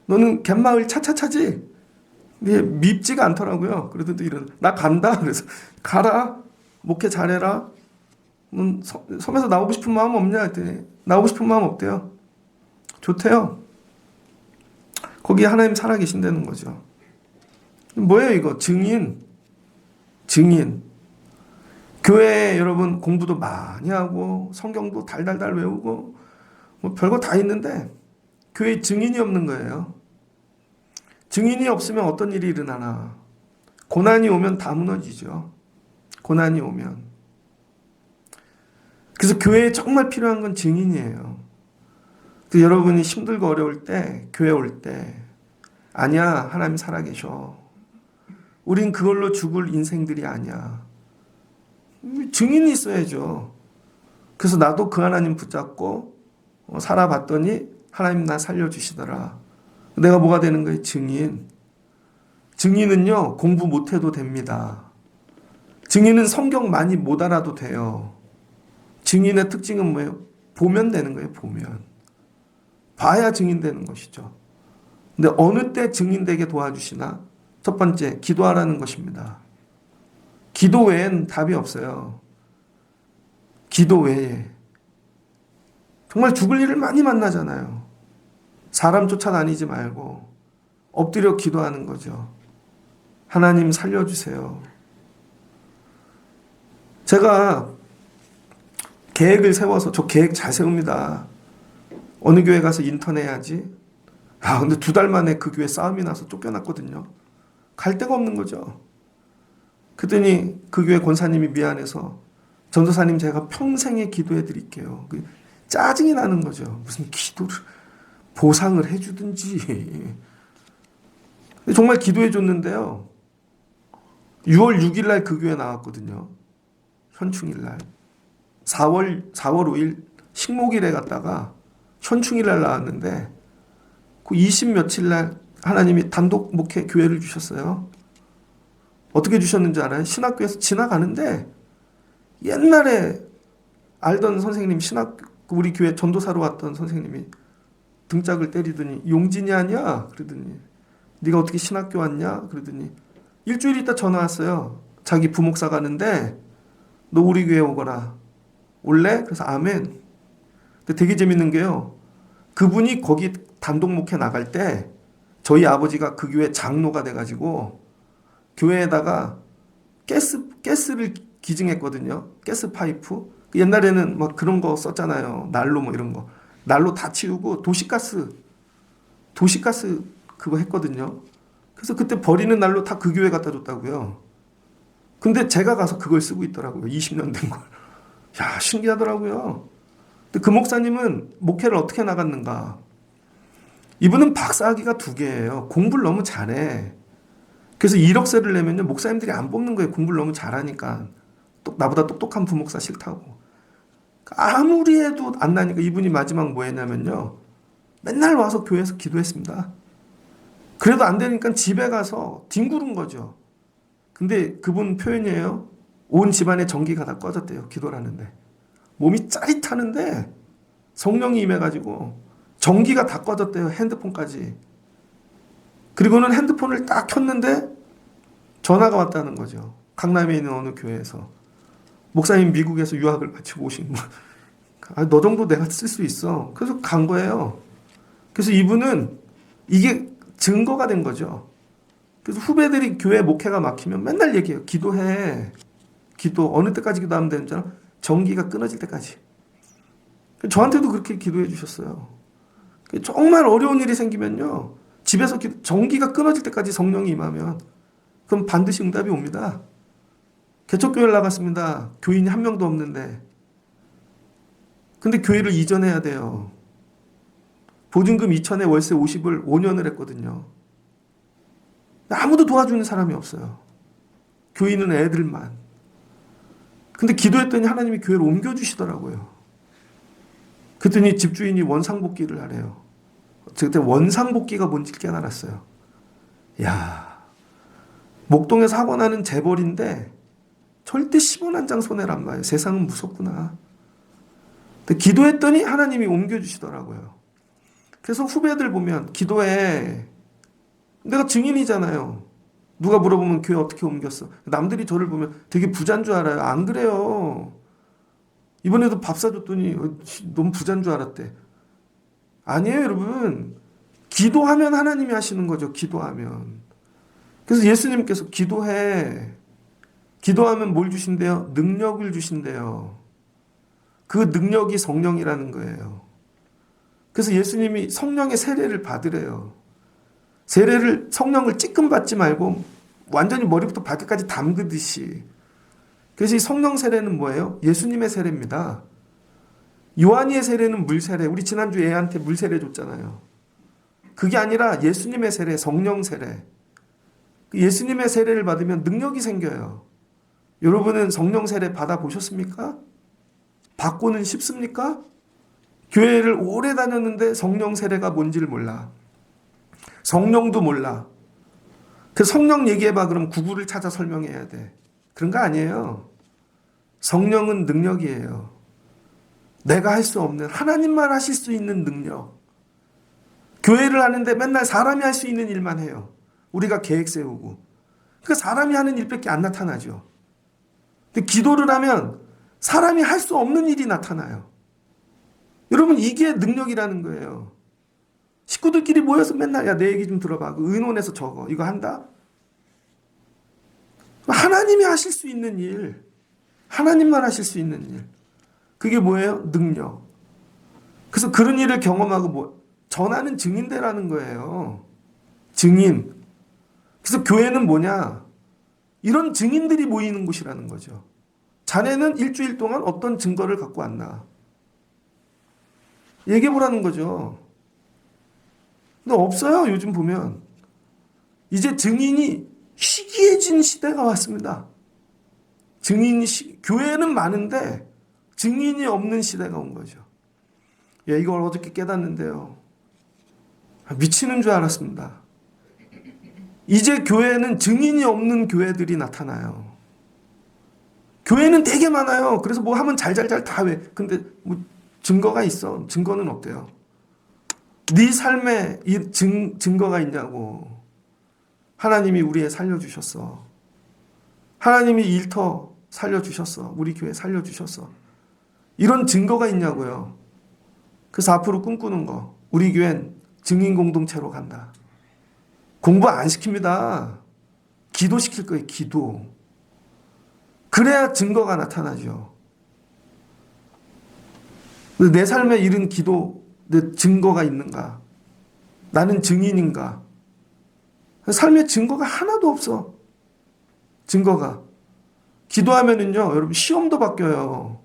Speaker 1: 너는 갯마을 차차차지? 근데 밉지가 않더라고요. 그러더니 나 간다. 그래서 가라. 목회 잘해라. 넌 섬에서 나오고 싶은 마음 없냐? 했더니 나오고 싶은 마음 없대요. 좋대요. 거기에 하나님 살아계신다는 거죠. 뭐예요 이거? 증인. 교회에 여러분 공부도 많이 하고 성경도 달달달 외우고 뭐 별거 다 있는데 교회에 증인이 없는 거예요. 증인이 없으면 어떤 일이 일어나나. 고난이 오면 다 무너지죠. 고난이 오면. 그래서 교회에 정말 필요한 건 증인이에요. 그래서 여러분이 힘들고 어려울 때, 교회 올 때, 아니야, 하나님 살아계셔. 우린 그걸로 죽을 인생들이 아니야. 증인이 있어야죠. 그래서 나도 그 하나님 붙잡고 살아봤더니 하나님 나 살려주시더라. 내가 뭐가 되는 거예요? 증인. 증인은요, 공부 못해도 됩니다. 증인은 성경 많이 못 알아도 돼요. 증인의 특징은 뭐예요? 보면 되는 거예요, 보면. 봐야 증인되는 것이죠. 근데 어느 때 증인되게 도와주시나? 첫 번째, 기도하라는 것입니다. 기도 외엔 답이 없어요. 기도 외에. 정말 죽을 일을 많이 만나잖아요. 사람 쫓아다니지 말고 엎드려 기도하는 거죠. 하나님 살려주세요. 제가 계획을 세워서, 저 계획 잘 세웁니다. 어느 교회 가서 인턴해야지. 근데 2달 만에 그 교회 싸움이 나서 쫓겨났거든요. 갈 데가 없는 거죠. 그랬더니 그 교회 권사님이 미안해서 전도사님 제가 평생에 기도해 드릴게요. 짜증이 나는 거죠. 무슨 기도를 보상을 해주든지. 정말 기도해 줬는데요. 6월 6일 날 그 교회 나왔거든요. 현충일 날. 4월 5일 식목일에 갔다가 현충일 날 나왔는데 그 20 며칠 날 하나님이 단독 목회 교회를 주셨어요. 어떻게 주셨는지 알아요? 신학교에서 지나가는데 옛날에 알던 선생님, 우리 교회 전도사로 왔던 선생님이 등짝을 때리더니 용진이 아니야? 그러더니 네가 어떻게 신학교 왔냐? 그러더니 일주일 있다 전화 왔어요. 자기 부목사 가는데 너 우리 교회 오거라. 올래? 그래서 아멘. 근데 되게 재밌는 게요. 그분이 거기 단독 목회 나갈 때 저희 아버지가 그 교회 장로가 돼가지고 교회에다가 가스를 기증했거든요. 가스 파이프. 옛날에는 막 그런 거 썼잖아요. 난로 뭐 이런 거. 난로 다 치우고 도시가스 그거 했거든요. 그래서 그때 버리는 난로 다 그 교회 갖다 줬다고요. 근데 제가 가서 그걸 쓰고 있더라고요. 20년 된 걸. 야, 신기하더라고요. 근데 그 목사님은 목회를 어떻게 나갔는가? 이분은 박사학위가 2개예요. 공부를 너무 잘해. 그래서 1억세를 내면요, 목사님들이 안 뽑는 거예요. 공부를 너무 잘하니까. 나보다 똑똑한 부목사 싫다고. 아무리 해도 안 나니까 이분이 마지막 뭐 했냐면요, 맨날 와서 교회에서 기도했습니다. 그래도 안 되니까 집에 가서 뒹구른 거죠. 근데 그분 표현이에요. 온 집안에 전기가 다 꺼졌대요. 기도를 하는데. 몸이 짜릿하는데 성령이 임해가지고 전기가 다 꺼졌대요. 핸드폰까지. 그리고는 핸드폰을 딱 켰는데 전화가 왔다는 거죠. 강남에 있는 어느 교회에서. 목사님 미국에서 유학을 마치고 오신 분. 너 정도 내가 쓸 수 있어. 그래서 간 거예요. 그래서 이분은 이게 증거가 된 거죠. 그래서 후배들이 교회 목회가 막히면 맨날 얘기해요. 기도해. 기도. 어느 때까지 기도하면 되는 줄 알아? 전기가 끊어질 때까지. 저한테도 그렇게 기도해 주셨어요. 정말 어려운 일이 생기면요, 집에서 전기가 끊어질 때까지 성령이 임하면 그럼 반드시 응답이 옵니다. 개척교회를 나갔습니다. 교인이 한 명도 없는데. 근데 교회를 이전해야 돼요. 보증금 2천에 월세 50을 5년을 했거든요. 아무도 도와주는 사람이 없어요. 교인은 애들만. 근데 기도했더니 하나님이 교회를 옮겨주시더라고요. 그랬더니 집주인이 원상복귀를 하래요. 그때 원상복귀가 뭔지 깨달았어요. 야, 목동에서 학원하는 재벌인데 절대 10원 한 장 손해란 말이에요. 세상은 무섭구나. 근데 기도했더니 하나님이 옮겨주시더라고요. 그래서 후배들 보면 기도해. 내가 증인이잖아요. 누가 물어보면 교회 어떻게 옮겼어? 남들이 저를 보면 되게 부자인 줄 알아요. 안 그래요. 이번에도 밥 사줬더니 너무 부자인 줄 알았대. 아니에요, 여러분. 기도하면 하나님이 하시는 거죠. 기도하면. 그래서 예수님께서 기도해. 기도하면 뭘 주신대요? 능력을 주신대요. 그 능력이 성령이라는 거예요. 그래서 예수님이 성령의 세례를 받으래요. 세례를, 성령을 찌끔 받지 말고 완전히 머리부터 발끝까지 담그듯이. 그래서 이 성령 세례는 뭐예요? 예수님의 세례입니다. 요한이의 세례는 물 세례. 우리 지난주 애한테 물 세례 줬잖아요. 그게 아니라 예수님의 세례, 성령 세례. 예수님의 세례를 받으면 능력이 생겨요. 여러분은 성령 세례 받아보셨습니까? 받고는 싶습니까? 교회를 오래 다녔는데 성령 세례가 뭔지를 몰라. 성령도 몰라. 그 성령 얘기해봐. 그럼 구구를 찾아 설명해야 돼. 그런 거 아니에요. 성령은 능력이에요. 내가 할 수 없는, 하나님만 하실 수 있는 능력. 교회를 하는데 맨날 사람이 할 수 있는 일만 해요. 우리가 계획 세우고. 그러니까 사람이 하는 일밖에 안 나타나죠. 근데 기도를 하면 사람이 할 수 없는 일이 나타나요. 여러분, 이게 능력이라는 거예요. 식구들끼리 모여서 맨날 야, 내 얘기 좀 들어봐. 그 의논해서 적어. 이거 한다? 하나님이 하실 수 있는 일. 하나님만 하실 수 있는 일. 그게 뭐예요? 능력. 그래서 그런 일을 경험하고 전하는 증인대라는 거예요. 증인. 그래서 교회는 뭐냐? 이런 증인들이 모이는 곳이라는 거죠. 자네는 일주일 동안 어떤 증거를 갖고 왔나? 얘기해보라는 거죠. 근데 없어요, 요즘 보면. 이제 증인이 희귀해진 시대가 왔습니다. 교회는 많은데 증인이 없는 시대가 온 거죠. 예, 이걸 어저께 깨닫는데요. 미치는 줄 알았습니다. 이제 교회는 증인이 없는 교회들이 나타나요. 교회는 되게 많아요. 그래서 뭐 하면 잘잘잘 다 해. 근데 뭐 증거가 있어. 증거는 없대요. 네 삶에 이 증거가 있냐고. 하나님이 우리에 살려주셨어. 하나님이 일터 살려주셨어. 우리 교회 살려주셨어. 이런 증거가 있냐고요. 그래서 앞으로 꿈꾸는 거. 우리 교회는 증인 공동체로 간다. 공부 안 시킵니다. 기도시킬 거예요. 기도. 그래야 증거가 나타나죠. 내 삶에 이른 기도, 내 증거가 있는가? 나는 증인인가? 삶의 증거가 하나도 없어. 증거가. 기도하면은요, 여러분, 시험도 바뀌어요.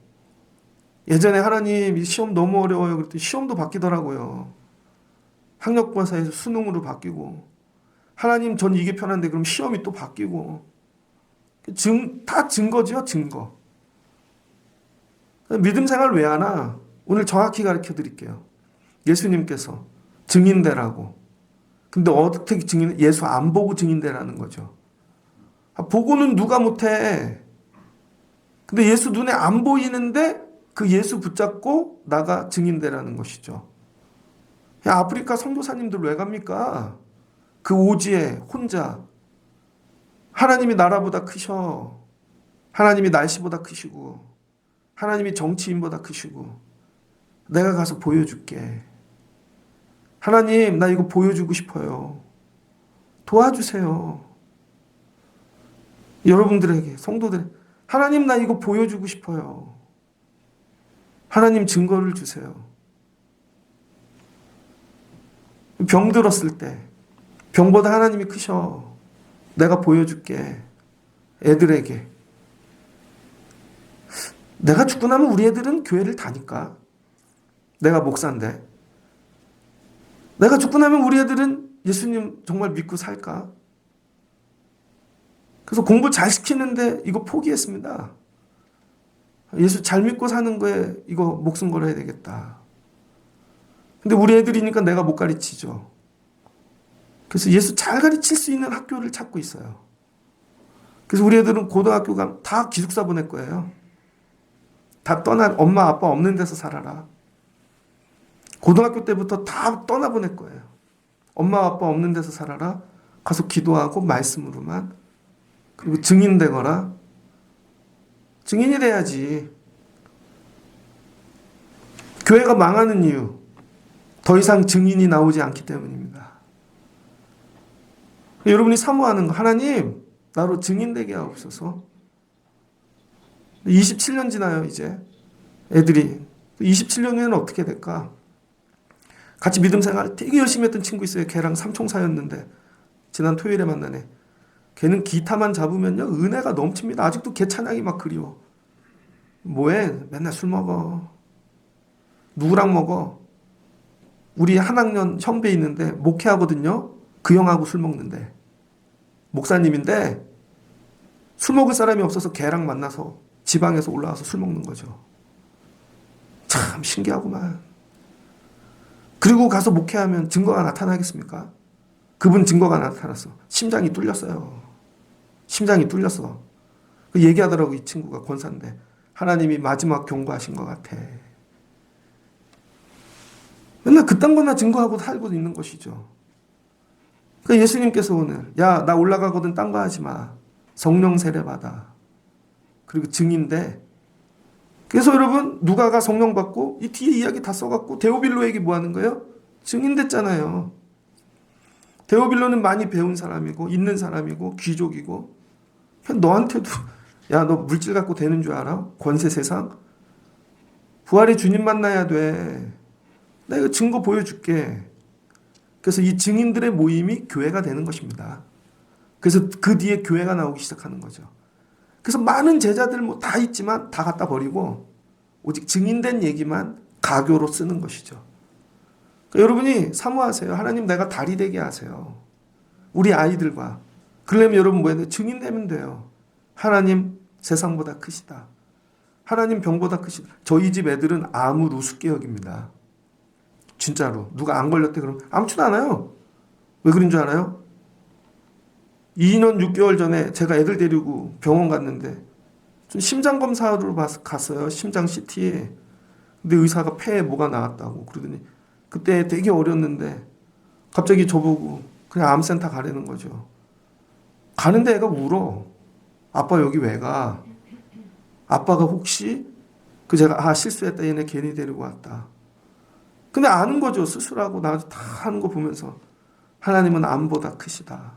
Speaker 1: 예전에 하나님, 이 시험 너무 어려워요. 그랬더니 시험도 바뀌더라고요. 학력고사에서 수능으로 바뀌고, 하나님, 전 이게 편한데, 그럼 시험이 또 바뀌고. 다 증거죠, 증거. 믿음 생활 왜 하나? 오늘 정확히 가르쳐 드릴게요. 예수님께서 증인되라고. 근데 어떻게 증인? 예수 안 보고 증인되라는 거죠. 보고는 누가 못해. 근데 예수 눈에 안 보이는데 그 예수 붙잡고 나가 증인되라는 것이죠. 야, 아프리카 선교사님들 왜 갑니까? 그 오지에 혼자. 하나님이 나라보다 크셔. 하나님이 날씨보다 크시고. 하나님이 정치인보다 크시고. 내가 가서 보여줄게. 하나님, 나 이거 보여주고 싶어요. 도와주세요. 여러분들에게, 성도들, 하나님, 나 이거 보여주고 싶어요. 하나님 증거를 주세요. 병 들었을 때, 병보다 하나님이 크셔. 내가 보여줄게. 애들에게. 내가 죽고 나면 우리 애들은 교회를 다닐까? 내가 목사인데. 내가 죽고 나면 우리 애들은 예수님 정말 믿고 살까? 그래서 공부 잘 시키는데 이거 포기했습니다. 예수 잘 믿고 사는 거에 이거 목숨 걸어야 되겠다. 근데 우리 애들이니까 내가 못 가르치죠. 그래서 예수 잘 가르칠 수 있는 학교를 찾고 있어요. 그래서 우리 애들은 고등학교 가면 다 기숙사 보낼 거예요. 다 엄마 아빠 없는 데서 살아라. 고등학교 때부터 다 떠나보낼 거예요. 엄마 아빠 없는 데서 살아라. 가서 기도하고 말씀으로만. 그리고 증인 되거라. 증인이 돼야지. 교회가 망하는 이유. 더 이상 증인이 나오지 않기 때문입니다. 여러분이 사모하는 거. 하나님, 나로 증인 되게 하옵소서. 27년 지나요, 이제. 애들이. 27년 후에는 어떻게 될까? 같이 믿음 생활 되게 열심히 했던 친구 있어요. 걔랑 삼총사였는데 지난 토요일에 만나네. 걔는 기타만 잡으면요 은혜가 넘칩니다. 아직도 걔 찬양이 막 그리워. 뭐해? 맨날 술 먹어. 누구랑 먹어? 우리 한 학년 형배 있는데 목회하거든요. 그 형하고 술 먹는데. 목사님인데 술 먹을 사람이 없어서 걔랑 만나서 지방에서 올라와서 술 먹는 거죠. 참 신기하구만. 그리고 가서 목회하면 증거가 나타나겠습니까? 그분 증거가 나타났어. 심장이 뚫렸어요. 심장이 뚫렸어. 얘기하더라고, 이 친구가 권사인데. 하나님이 마지막 경고하신 것 같아. 맨날 그딴 거나 증거하고 살고 있는 것이죠. 그러니까 예수님께서 오늘, 야, 나 올라가거든 딴 거 하지 마. 성령 세례 받아. 그리고 증인돼. 그래서 여러분 누가가 성령 받고 이 뒤에 이야기 다 써갖고 데오빌로에게 뭐 하는 거예요? 증인됐잖아요. 데오빌로는 많이 배운 사람이고 있는 사람이고 귀족이고 너한테도 야, 너 물질 갖고 되는 줄 알아? 권세 세상? 부활의 주님 만나야 돼. 나 이거 증거 보여줄게. 그래서 이 증인들의 모임이 교회가 되는 것입니다. 그래서 그 뒤에 교회가 나오기 시작하는 거죠. 그래서 많은 제자들 뭐 다 있지만 다 갖다 버리고 오직 증인된 얘기만 가교로 쓰는 것이죠. 그러니까 여러분이 사모하세요. 하나님, 내가 달이 되게 하세요. 우리 아이들과. 그러려면 여러분 뭐 해야 돼요? 증인되면 돼요. 하나님 세상보다 크시다. 하나님 병보다 크시다. 저희 집 애들은 암을 우습게 여깁니다. 진짜로. 누가 안 걸렸대 그러면 아무렇지도 않아요. 왜 그런 줄 알아요? 2년 6개월 전에 제가 애들 데리고 병원 갔는데 좀 심장 검사로 갔어요. 심장 CT에. 근데 의사가 폐에 뭐가 나왔다고 그러더니 그때 되게 어렸는데 갑자기 저보고 그냥 암센터 가라는 거죠. 가는데 애가 울어. 아빠 여기 왜 가? 아빠가 혹시 제가 실수했다. 얘네 괜히 데리고 왔다. 근데 아는 거죠. 수술하고 나도 다 하는 거 보면서 하나님은 암보다 크시다.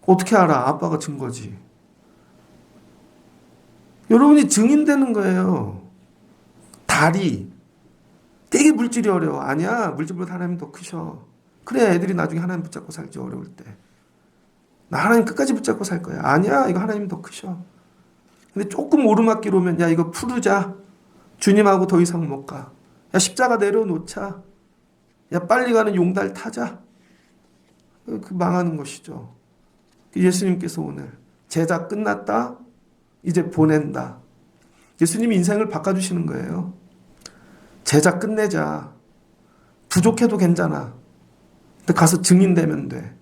Speaker 1: 어떻게 알아? 아빠가 증거지. 여러분이 증인되는 거예요. 다리. 되게 물질이 어려워. 아니야. 물질보다 하나님이 더 크셔. 그래 애들이 나중에 하나님 붙잡고 살지 어려울 때. 나 하나님 끝까지 붙잡고 살 거야. 아니야. 이거 하나님이 더 크셔. 근데 조금 오르막길 오면 야 이거 풀으자. 주님하고 더 이상 못 가. 야 십자가 내려놓자. 야 빨리 가는 용달 타자. 그 망하는 것이죠. 예수님께서 오늘 제자 끝났다. 이제 보낸다. 예수님이 인생을 바꿔주시는 거예요. 제자 끝내자. 부족해도 괜찮아. 근데 가서 증인되면 돼.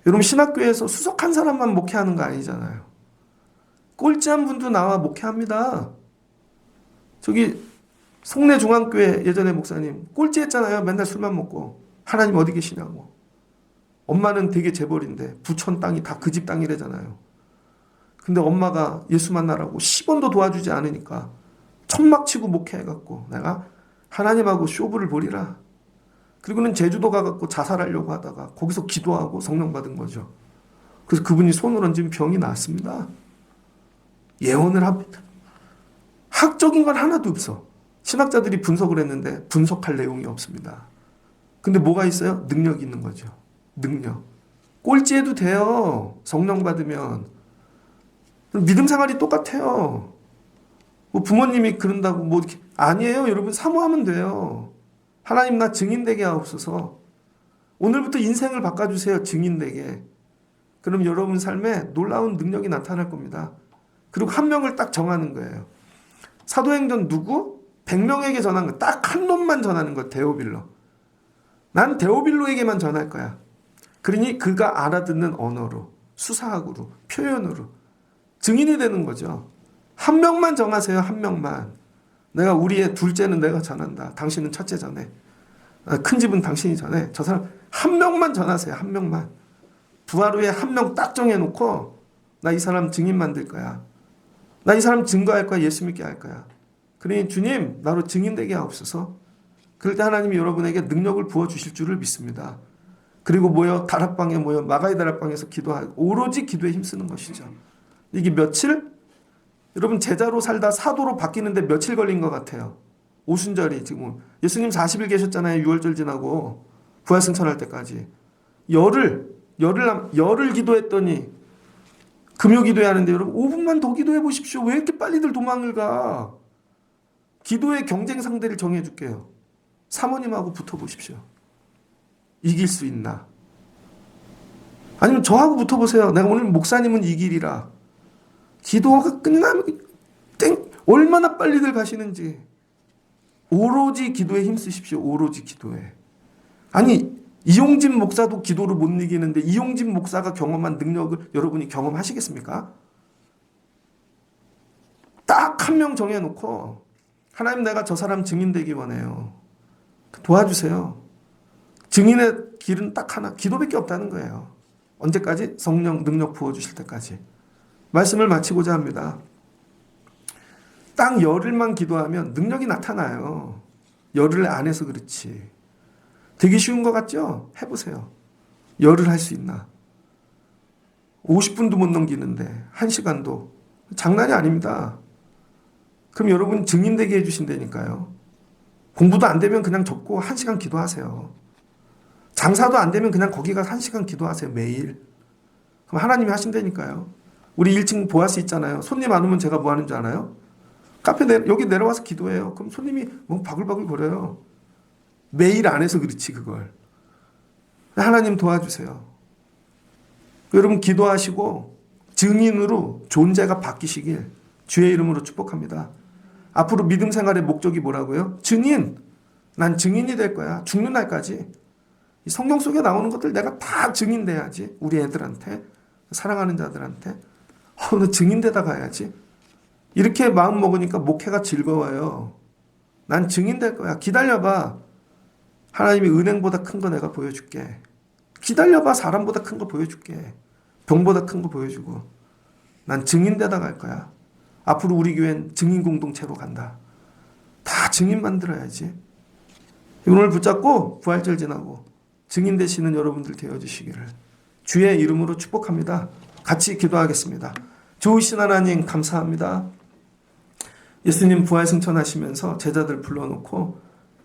Speaker 1: 여러분 신학교에서 수석한 사람만 목회하는 거 아니잖아요. 꼴찌한 분도 나와 목회합니다. 저기 송내중앙교회 예전에 목사님 꼴찌했잖아요. 맨날 술만 먹고. 하나님 어디 계시냐고. 엄마는 되게 재벌인데 부천 땅이 다 그 집 땅이래잖아요. 근데 엄마가 예수 만나라고 10원도 도와주지 않으니까 천막 치고 목회해갖고 내가 하나님하고 쇼부를 벌이라. 그리고는 제주도 가갖고 자살하려고 하다가 거기서 기도하고 성령 받은 거죠. 그래서 그분이 손을 얹으면 병이 나았습니다. 예언을 합니다. 학적인 건 하나도 없어. 신학자들이 분석을 했는데 분석할 내용이 없습니다. 근데 뭐가 있어요? 능력이 있는 거죠. 능력. 꼴찌해도 돼요. 성령 받으면. 믿음 생활이 똑같아요. 뭐 부모님이 그런다고 뭐 이렇게 아니에요. 여러분 사모하면 돼요. 하나님 나 증인되게 하옵소서. 오늘부터 인생을 바꿔주세요. 증인되게. 그럼 여러분 삶에 놀라운 능력이 나타날 겁니다. 그리고 한 명을 딱 정하는 거예요. 사도행전 누구? 100명에게 전한 거. 딱 한 놈만 전하는 거. 데오빌로. 난 데오빌로에게만 전할 거야. 그러니 그가 알아듣는 언어로, 수사학으로, 표현으로 증인이 되는 거죠. 한 명만 정하세요. 한 명만. 내가 우리의 둘째는 내가 전한다. 당신은 첫째 전해. 큰 집은 당신이 전해. 저 사람 한 명만 전하세요. 한 명만. 부활 후에 한 명 딱 정해놓고 나 이 사람 증인 만들 거야. 나 이 사람 증거할 거야. 예수 믿게 할 거야. 그러니 주님 나로 증인되게 하옵소서. 그럴 때 하나님이 여러분에게 능력을 부어주실 줄을 믿습니다. 그리고 모여 다락방에 모여 마가의 다락방에서 기도하고 오로지 기도에 힘쓰는 것이죠. 이게 며칠? 여러분 제자로 살다 사도로 바뀌는데 며칠 걸린 것 같아요. 오순절이 지금 예수님 40일 계셨잖아요. 6월절 지나고 부활승천할 때까지. 열흘 기도했더니 금요 기도해야 하는데 여러분 5분만 더 기도해 보십시오. 왜 이렇게 빨리들 도망을 가? 기도의 경쟁 상대를 정해줄게요. 사모님하고 붙어보십시오. 이길 수 있나? 아니면 저하고 붙어보세요. 내가 오늘 목사님은 이길이라. 기도가 끝나면 얼마나 빨리들 가시는지. 오로지 기도에 힘쓰십시오. 오로지 기도에. 아니 이용진 목사도 기도를 못 이기는데 이용진 목사가 경험한 능력을 여러분이 경험하시겠습니까? 딱 한 명 정해놓고 하나님 내가 저 사람 증인되기 원해요. 도와주세요. 증인의 길은 딱 하나. 기도밖에 없다는 거예요. 언제까지? 성령 능력 부어주실 때까지. 말씀을 마치고자 합니다. 딱 열흘만 기도하면 능력이 나타나요. 열흘 안 해서 그렇지. 되게 쉬운 것 같죠? 해보세요. 열흘 할 수 있나? 50분도 못 넘기는데 1시간도 장난이 아닙니다. 그럼 여러분 증인되게 해주신다니까요. 공부도 안 되면 그냥 접고 1시간 기도하세요. 장사도 안 되면 그냥 거기 가서 1시간 기도하세요. 매일. 그럼 하나님이 하신다니까요. 우리 1층 보아스 있잖아요. 손님 안 오면 제가 뭐 하는 줄 아나요? 여기 내려와서 기도해요. 그럼 손님이 뭐 바글바글 거려요. 매일 안 해서 그렇지 그걸. 하나님 도와주세요. 여러분 기도하시고 증인으로 존재가 바뀌시길 주의 이름으로 축복합니다. 앞으로 믿음 생활의 목적이 뭐라고요? 증인. 난 증인이 될 거야. 죽는 날까지. 이 성경 속에 나오는 것들 내가 다 증인돼야지. 우리 애들한테, 사랑하는 자들한테. 너 증인되다 가야지. 이렇게 마음 먹으니까 목회가 즐거워요. 난 증인될 거야. 기다려봐. 하나님이 은행보다 큰 거 내가 보여줄게. 기다려봐. 사람보다 큰 거 보여줄게. 병보다 큰 거 보여주고. 난 증인되다 갈 거야. 앞으로 우리 교회는 증인 공동체로 간다. 다 증인 만들어야지. 오늘 붙잡고 부활절 지나고 증인 되시는 여러분들 되어주시기를 주의 이름으로 축복합니다. 같이 기도하겠습니다. 좋으신 하나님 감사합니다. 예수님 부활 승천하시면서 제자들 불러놓고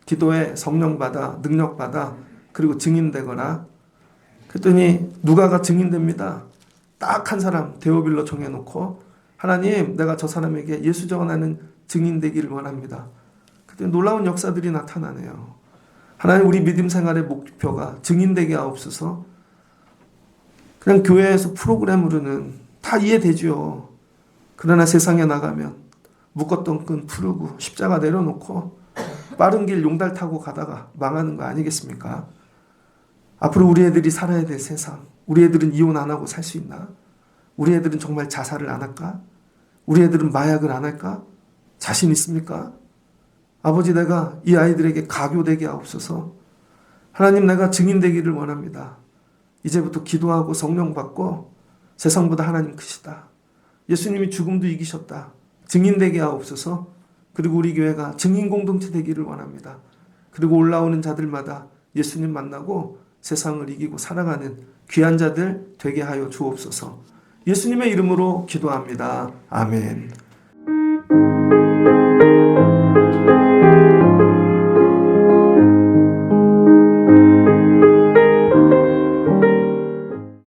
Speaker 1: 기도에 성령 받아, 능력 받아, 그리고 증인되거라. 그랬더니 누가가 증인됩니다. 딱 한 사람 데오빌로 정해놓고 하나님, 내가 저 사람에게 예수 전하는 증인되기를 원합니다. 그때 놀라운 역사들이 나타나네요. 하나님, 우리 믿음 생활의 목표가 증인되게 하옵소서. 그냥 교회에서 프로그램으로는 다 이해되죠. 그러나 세상에 나가면 묶었던 끈 풀고 십자가 내려놓고 빠른 길 용달 타고 가다가 망하는 거 아니겠습니까? 앞으로 우리 애들이 살아야 될 세상, 우리 애들은 이혼 안 하고 살 수 있나? 우리 애들은 정말 자살을 안 할까? 우리 애들은 마약을 안 할까? 자신 있습니까? 아버지, 내가 이 아이들에게 가교되게 하옵소서. 하나님, 내가 증인되기를 원합니다. 이제부터 기도하고 성령 받고 세상보다 하나님 크시다. 예수님이 죽음도 이기셨다. 증인되게 하옵소서. 그리고 우리 교회가 증인 공동체 되기를 원합니다. 그리고 올라오는 자들마다 예수님 만나고 세상을 이기고 살아가는 귀한 자들 되게 하여 주옵소서. 예수님의 이름으로 기도합니다. 아멘.